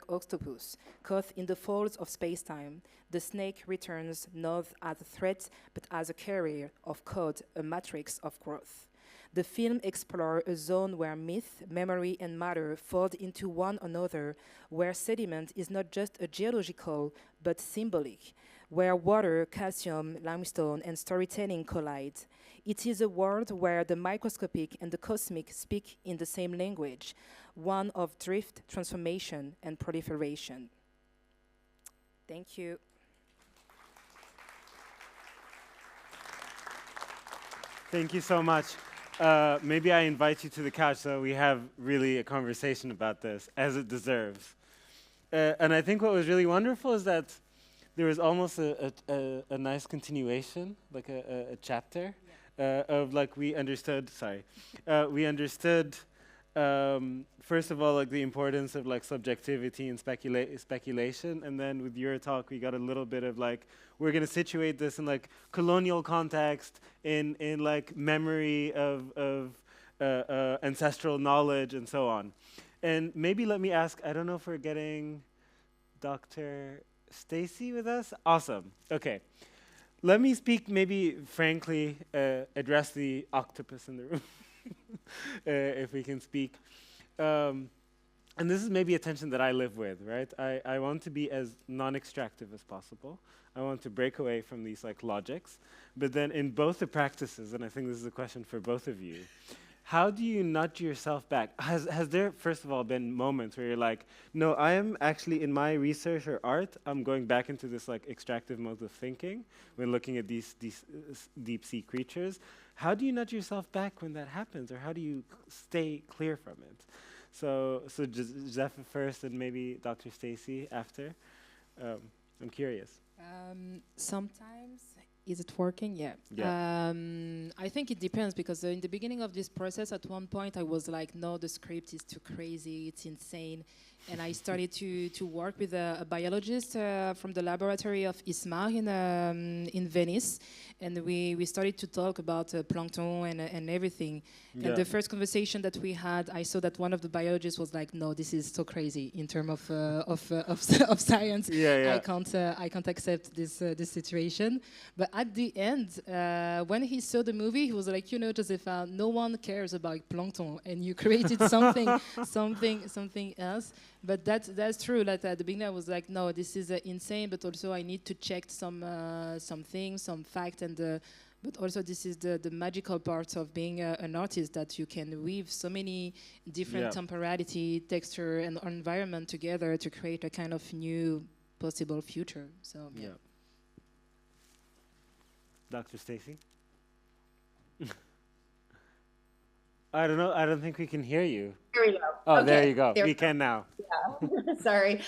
octopus, caught in the folds of space-time. The snake returns not as a threat, but as a carrier of code, a matrix of growth. The film explores a zone where myth, memory, and matter fold into one another, where sediment is not just a geological, but symbolic, where water, calcium, limestone, and storytelling collide. It is a world where the microscopic and the cosmic speak in the same language, one of drift, transformation, and proliferation. Thank you. Thank you so much. Maybe I invite you to the couch so we have really a conversation about this, as it deserves. And I think what was really wonderful is that there was almost a nice continuation, like a chapter, of like we understood, first of all, like the importance of like subjectivity and speculation, and then with your talk we got a little bit of like, we're going to situate this in like colonial context, in like memory of ancestral knowledge and so on. And maybe let me ask, I don't know if we're getting Dr. Stacy with us? Awesome. Okay. Let me speak maybe frankly, address the octopus in the room, if we can speak. And this is maybe a tension that I live with, right? I want to be as non-extractive as possible. I want to break away from these like logics. But then in both the practices, and I think this is a question for both of you, how do you nudge yourself back? Has there, first of all, been moments where you're like, no, I am actually in my research or art, I'm going back into this like extractive mode of thinking when looking at these deep sea creatures. How do you nudge yourself back when that happens, or how do you stay clear from it? So Josèfa first, and maybe Dr. Stacy after. I'm curious. Sometimes. Is it working? Yeah. I think it depends, because in the beginning of this process, at one point I was like, no, the script is too crazy, it's insane. And I started to work with a biologist from the laboratory of ISMAR in Venice. And we started to talk about plankton and everything. Yeah. And the first conversation that we had, I saw that one of the biologists was like, no, this is so crazy in terms of science. I can't accept this situation. But at the end, when he saw the movie, he was like, you know, Josèfa, no one cares about plankton, and you created something else. But that's true. That at the beginning I was like, no, this is insane. But also I need to check some things, some fact, and but also this is the magical part of being an artist, that you can weave so many different temporality, texture, and environment together to create a kind of new possible future. So yeah. Dr. Stacy? I don't know. I don't think we can hear you. Here we go. Oh, okay. There you go. We can now. Yeah. Sorry.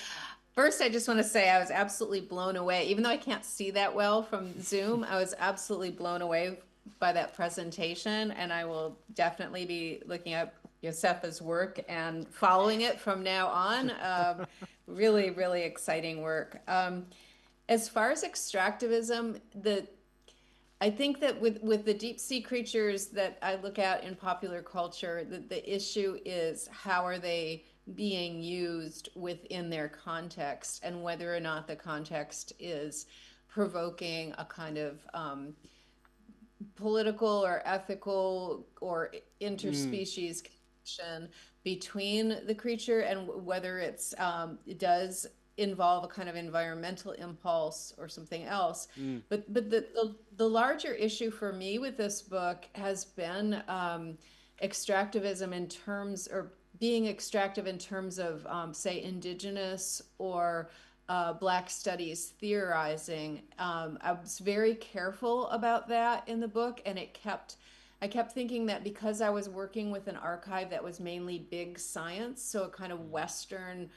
First, I just want to say I was absolutely blown away. Even though I can't see that well from Zoom, I was absolutely blown away by that presentation. And I will definitely be looking at Josèfa's work and following it from now on. Really, really exciting work. As far as extractivism, I think that with the deep sea creatures that I look at in popular culture, the issue is how are they being used within their context, and whether or not the context is provoking a kind of political or ethical or interspecies connection between the creature, and whether it does involve a kind of environmental impulse or something else. But the larger issue for me with this book has been extractivism in terms, or being extractive in terms of, say, indigenous or Black studies theorizing. I was very careful about that in the book, and I kept thinking that because I was working with an archive that was mainly big science, so a kind of Western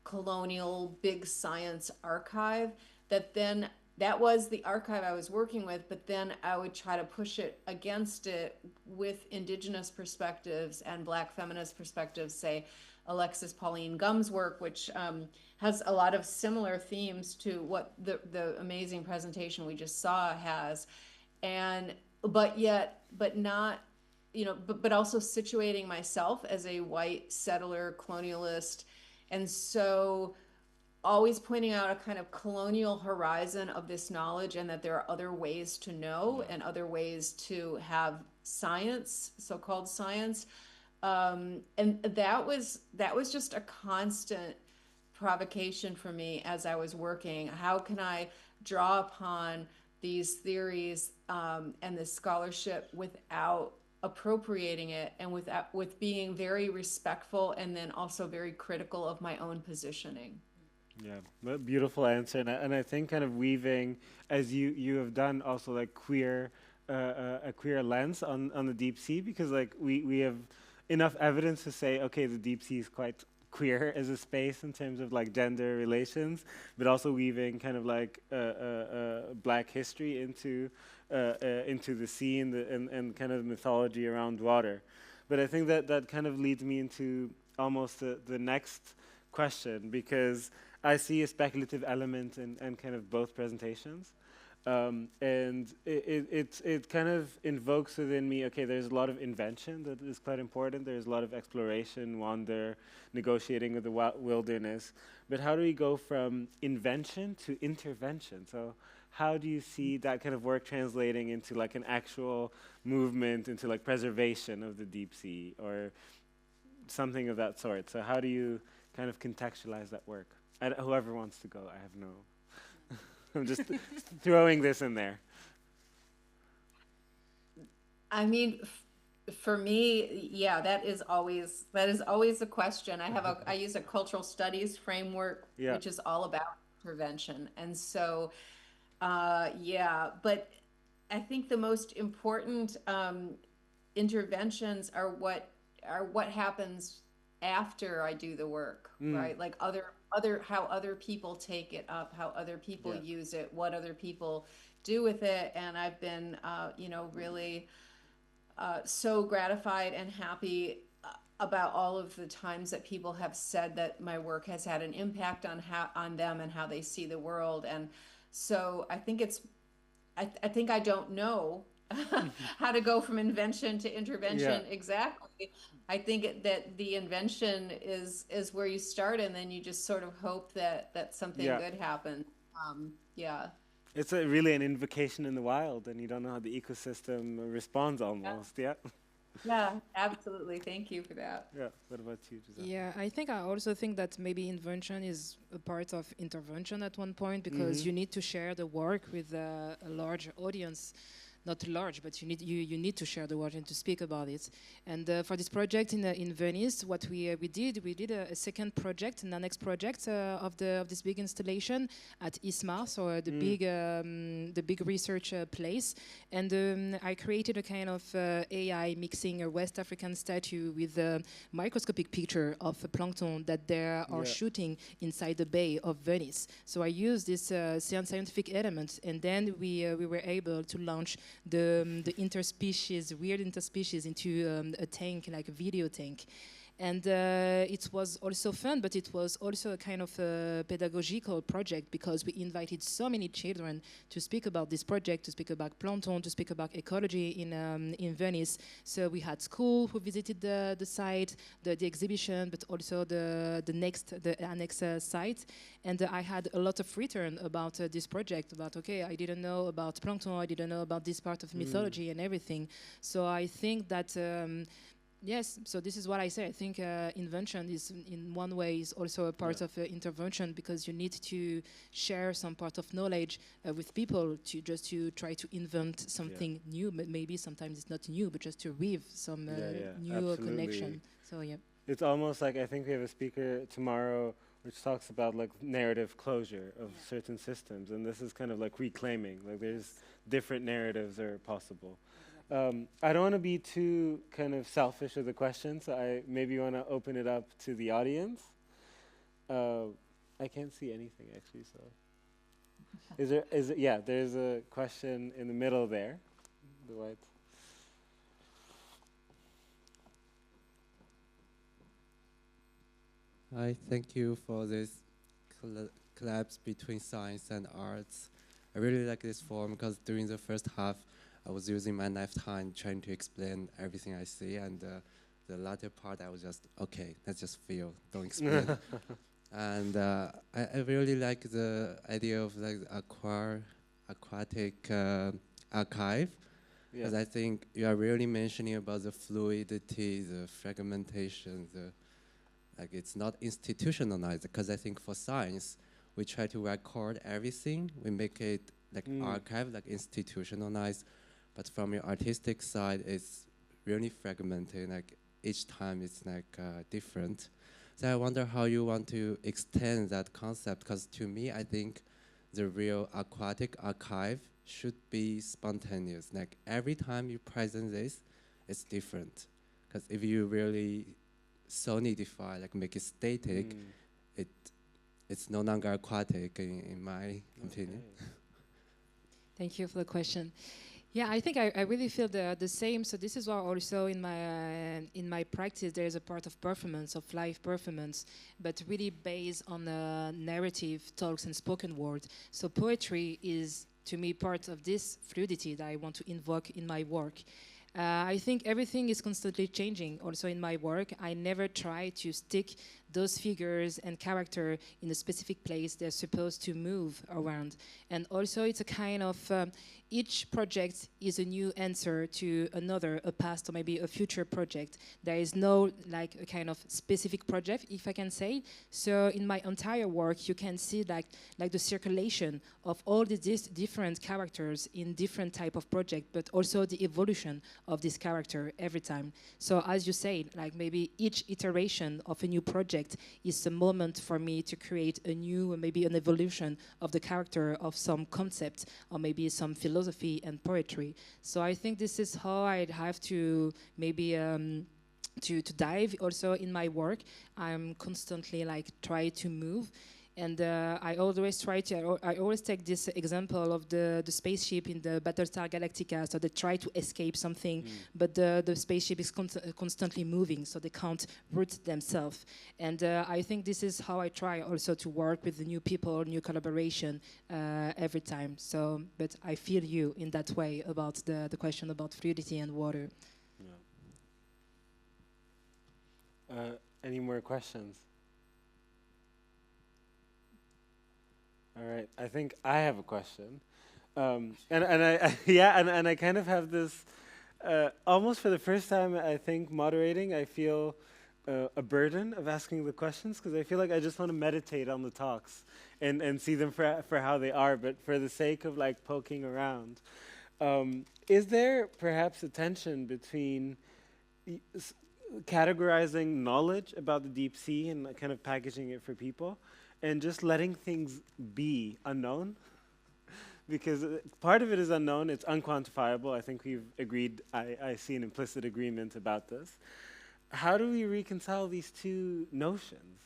colonial big science archive, that then that was the archive I was working with, but then I would try to push it against it with indigenous perspectives and Black feminist perspectives, say Alexis Pauline Gumb's work, which has a lot of similar themes to what the amazing presentation we just saw has. And but not, but also situating myself as a white settler colonialist. And so always pointing out a kind of colonial horizon of this knowledge, and that there are other ways to know and other ways to have science, so-called science. And that was just a constant provocation for me as I was working. How can I draw upon these theories and this scholarship without appropriating it, and with being very respectful and then also very critical of my own positioning? Yeah, beautiful answer, and I think kind of weaving, as you have done, also like a queer lens on the deep sea, because like we have enough evidence to say, okay, the deep sea is quite queer as a space in terms of like gender relations, but also weaving kind of like Black history into the sea and kind of mythology around water. But I think that kind of leads me into almost the next question, because I see a speculative element in kind of both presentations. And it kind of invokes within me, okay, there's a lot of invention that is quite important. There's a lot of exploration, wonder, negotiating with the wilderness. But how do we go from invention to intervention? So how do you see that kind of work translating into like an actual movement, into like preservation of the deep sea or something of that sort? So how do you kind of contextualize that work? Whoever wants to go, I have no... I'm just throwing this in there. I mean, for me, yeah, that is always a question. I use a cultural studies framework, which is all about prevention, and so but I think the most important interventions are what happens after I do the work, right? Like how other people take it up, how other people use it, what other people do with it. And I've been, really so gratified and happy about all of the times that people have said that my work has had an impact on them and how they see the world. And so I think I think I don't know how to go from invention to intervention exactly. I think that the invention is where you start, and then you just sort of hope that something good happens. It's really an invocation in the wild, and you don't know how the ecosystem responds almost. Yeah, absolutely. Thank you for that. Yeah. What about you, Josèfa? Yeah, I also think that maybe invention is a part of intervention at one point, because you need to share the work with a large audience. Not large, but you need to share the work and to speak about it. And for this project in Venice, what we did a second project, an annex project of this big installation at ISMA, so the big research place. And I created a kind of AI mixing a West African statue with a microscopic picture of a plankton that they are shooting inside the bay of Venice. So I used this scientific element, and then we were able to launch the weird interspecies into a tank, like a video tank. And it was also fun, but it was also a kind of a pedagogical project, because we invited so many children to speak about this project, to speak about plankton, to speak about ecology in Venice. So we had school who visited the site, the exhibition, but also the annex site. And I had a lot of return about this project, about, okay, I didn't know about plankton, I didn't know about this part of mythology and everything. So I think that Yes, so this is what I say. I think invention is, in one way, is also a part of intervention, because you need to share some part of knowledge with people to just to try to invent something new. But maybe sometimes it's not new, but just to weave some new connection. So yeah, it's almost like, I think we have a speaker tomorrow which talks about like narrative closure of certain systems, and this is kind of like reclaiming. Like there's different narratives are possible. I don't want to be too kind of selfish with the question, so I maybe want to open it up to the audience. I can't see anything actually, so. Yeah, there's a question in the middle there, the white. I thank you for this collapse between science and arts. I really like this form because during the first half, I was using my left hand trying to explain everything I see, and the latter part I was just, okay, let's just feel, don't explain. And I really like the idea of like aquatic archive, because I think you are really mentioning about the fluidity, the fragmentation, like it's not institutionalized, because I think for science, we try to record everything, we make it like archive, like institutionalized. But from your artistic side, it's really fragmented. Like each time, it's like different. So I wonder how you want to extend that concept. Because to me, I think the real aquatic archive should be spontaneous. Like every time you present this, it's different. Because if you really solidify, like make it static, it's no longer aquatic, in my opinion. Thank you for the question. Yeah, I think I really feel the same. So this is why also in my practice there is a part of performance, of live performance, but really based on narrative, talks, and spoken word. So poetry is, to me, part of this fluidity that I want to invoke in my work. I think everything is constantly changing. Also in my work, I never try to stick those figures and character in a specific place. They're supposed to move around. And also it's a kind of, each project is a new answer to another, a past or maybe a future project. There is no like a kind of specific project, if I can say. So in my entire work, you can see like the circulation of all these different characters in different type of project, but also the evolution of this character every time. So as you say, like maybe each iteration of a new project is a moment for me to create a new, maybe an evolution of the character of some concept or maybe some philosophy and poetry. So I think this is how I'd have to maybe to dive also in my work. I'm constantly like try to move. And I always take this example of the spaceship in the Battlestar Galactica. So they try to escape something, but the spaceship is constantly moving, so they can't root themselves. And I think this is how I try also to work with the new people, new collaboration every time. So, but I feel you in that way about the question about fluidity and water. Yeah. Any more questions? All right, I think I have a question, and I kind of have this almost for the first time. I think moderating, I feel a burden of asking the questions because I feel like I just want to meditate on the talks and see them for how they are. But for the sake of like poking around, is there perhaps a tension between categorizing knowledge about the deep sea and kind of packaging it for people, and just letting things be unknown? Because part of it is unknown, it's unquantifiable. I think we've agreed, I see an implicit agreement about this. How do we reconcile these two notions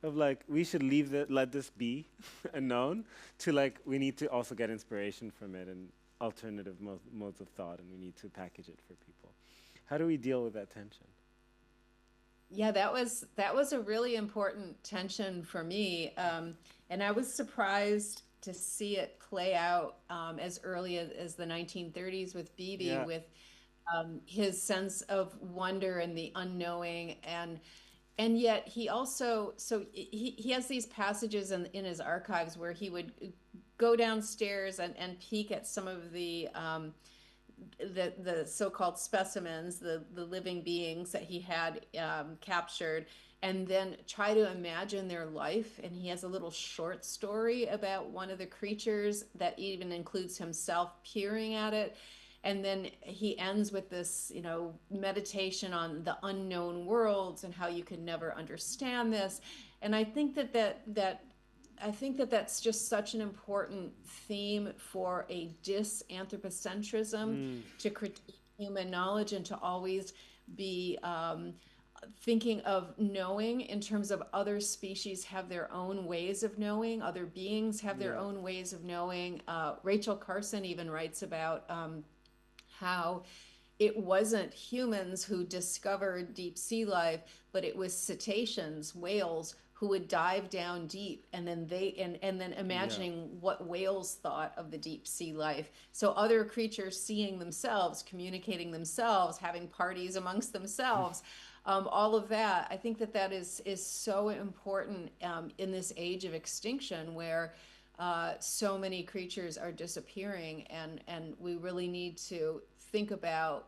of like, we should let this be unknown, to like, we need to also get inspiration from it and alternative modes of thought, and we need to package it for people. How do we deal with that tension? Yeah, that was a really important tension for me, and I was surprised to see it play out as early as the 1930s with Beebe, with his sense of wonder and the unknowing, and yet he also he has these passages in his archives where he would go downstairs and peek at some of the the so-called specimens, the living beings that he had captured, and then try to imagine their life. And he has a little short story about one of the creatures that even includes himself peering at it. And then he ends with this, you know, meditation on the unknown worlds and how you can never understand this. And I think that's just such an important theme for a disanthropocentrism, to critique human knowledge and to always be thinking of knowing in terms of other species have their own ways of knowing, other beings have their own ways of knowing. Rachel Carson even writes about how it wasn't humans who discovered deep sea life, but it was cetaceans, whales, who would dive down deep, and then then imagining what whales thought of the deep sea life. So other creatures seeing themselves, communicating themselves, having parties amongst themselves, all of that. I think that is so important in this age of extinction, where so many creatures are disappearing, and we really need to think about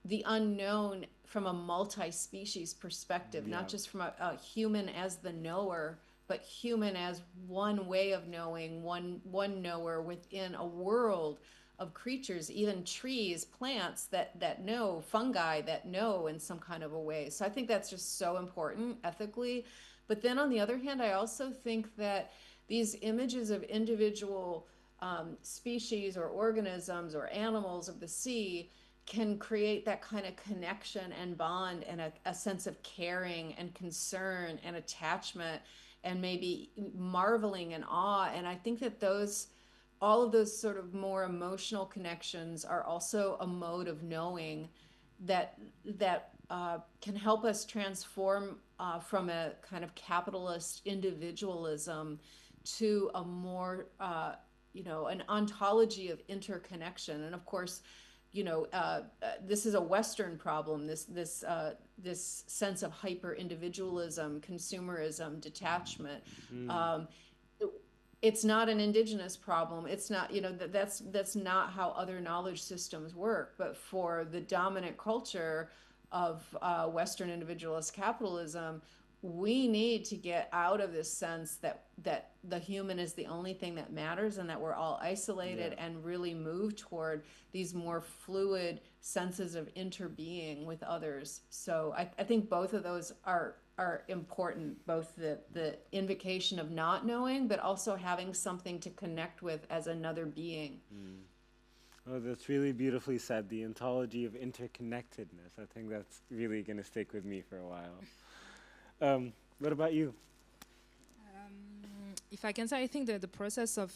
the unknown from a multi-species perspective, not just from a human as the knower, but human as one way of knowing, one knower within a world of creatures, even trees, plants that know, fungi that know in some kind of a way. So I think that's just so important ethically. But then on the other hand, I also think that these images of individual species or organisms or animals of the sea can create that kind of connection and bond and a sense of caring and concern and attachment and maybe marveling and awe. And I think that all of those sort of more emotional connections are also a mode of knowing that can help us transform from a kind of capitalist individualism to a more, an ontology of interconnection. And of course, this is a Western problem, this sense of hyper-individualism, consumerism, detachment. It's not an indigenous problem. It's not, that's not how other knowledge systems work. But for the dominant culture of Western individualist capitalism, we need to get out of this sense that the human is the only thing that matters and that we're all isolated, and really move toward these more fluid senses of interbeing with others. So I think both of those are important, both the invocation of not knowing, but also having something to connect with as another being. Oh, that's really beautifully said, the ontology of interconnectedness. I think that's really going to stick with me for a while. What about you? If I can say, I think that the process of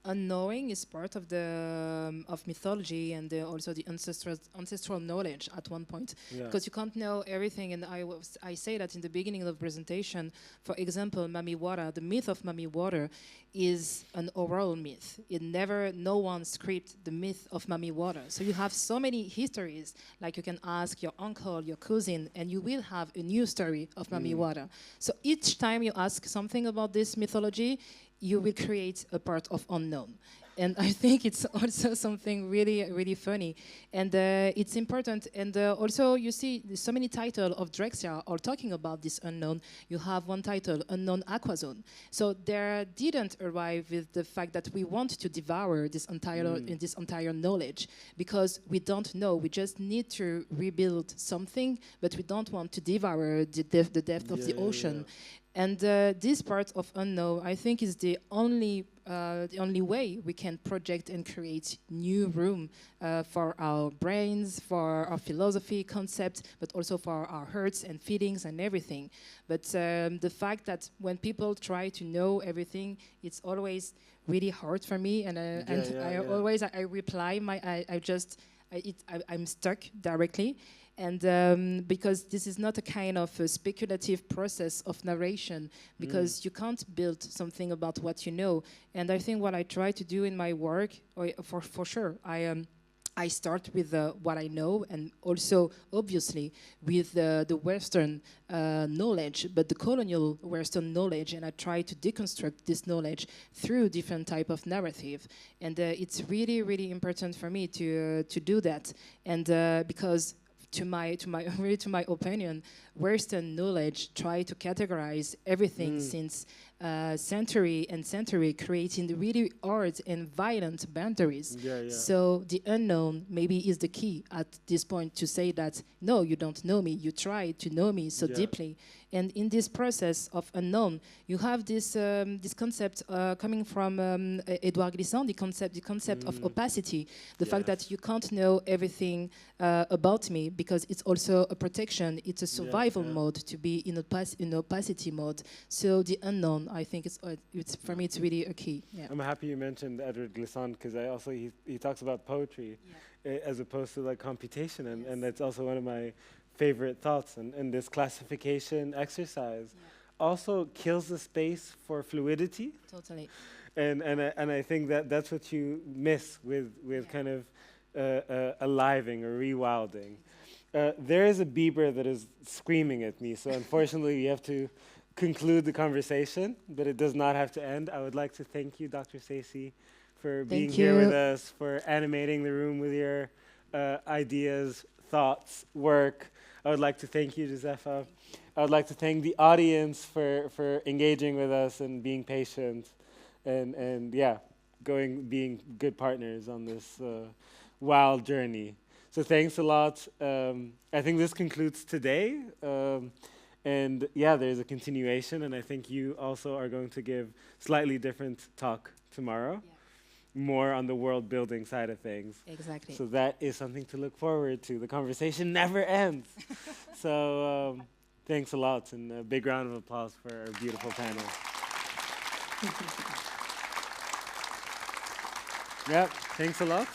unknowing is part of the of mythology and also the ancestral knowledge at one point, because you can't know everything. And I say that in the beginning of the presentation. For example, Mami Water, the myth of Mami Water is an oral myth. No one scripted the myth of Mami Water. So you have so many histories, like you can ask your uncle, your cousin, and you will have a new story of Mami Water. So each time you ask something about this mythology, you will create a part of unknown. And I think it's also something really, really funny. And it's important. And also, you see, there's so many titles of Drexia are talking about this unknown. You have one title, Unknown Aquazone. So there didn't arrive with the fact that we want to devour this entire knowledge, because we don't know. We just need to rebuild something, but we don't want to devour the depth of the ocean. And this part of unknown, I think, is the only way we can project and create new room for our brains, for our philosophy concept, but also for our hurts and feelings and everything. But the fact that when people try to know everything, it's always really hard for me. And I reply, I'm stuck directly. And because this is not a kind of a speculative process of narration, because you can't build something about what you know. And I think what I try to do in my work, for sure, I start with what I know, and also, obviously, with the Western knowledge, but the colonial Western knowledge, and I try to deconstruct this knowledge through different type of narrative. And it's really, really important for me to do that. And because to my opinion, Western knowledge try to categorize everything since century and century, creating really hard and violent boundaries. So the unknown maybe is the key at this point to say that, no, you don't know me, you try to know me so deeply. And in this process of unknown, you have this this concept coming from Edouard Glissant, the concept of opacity, the fact that you can't know everything about me, because it's also a protection, it's a survival mode to be in opacity mode. So the unknown, I think it's for me, it's really a key. Yeah. I'm happy you mentioned Edouard Glissant, because I also he talks about poetry as opposed to like computation, and that's also one of my favorite thoughts. And this classification exercise also kills the space for fluidity. Totally. And I think that that's what you miss with kind of aliving or rewilding. There is a Bieber that is screaming at me, so unfortunately we have to conclude the conversation, but it does not have to end. I would like to thank you, Dr. Stacy, for being here with us, for animating the room with your ideas, thoughts, work. I would like to thank you, Josèfa. I would like to thank the audience for engaging with us and being patient, and being good partners on this wild journey. So thanks a lot. I think this concludes today. And there's a continuation, and I think you also are going to give slightly different talk tomorrow, more on the world building side of things. Exactly. So that is something to look forward to. The conversation never ends. So thanks a lot, and a big round of applause for our beautiful panel. Thanks a lot.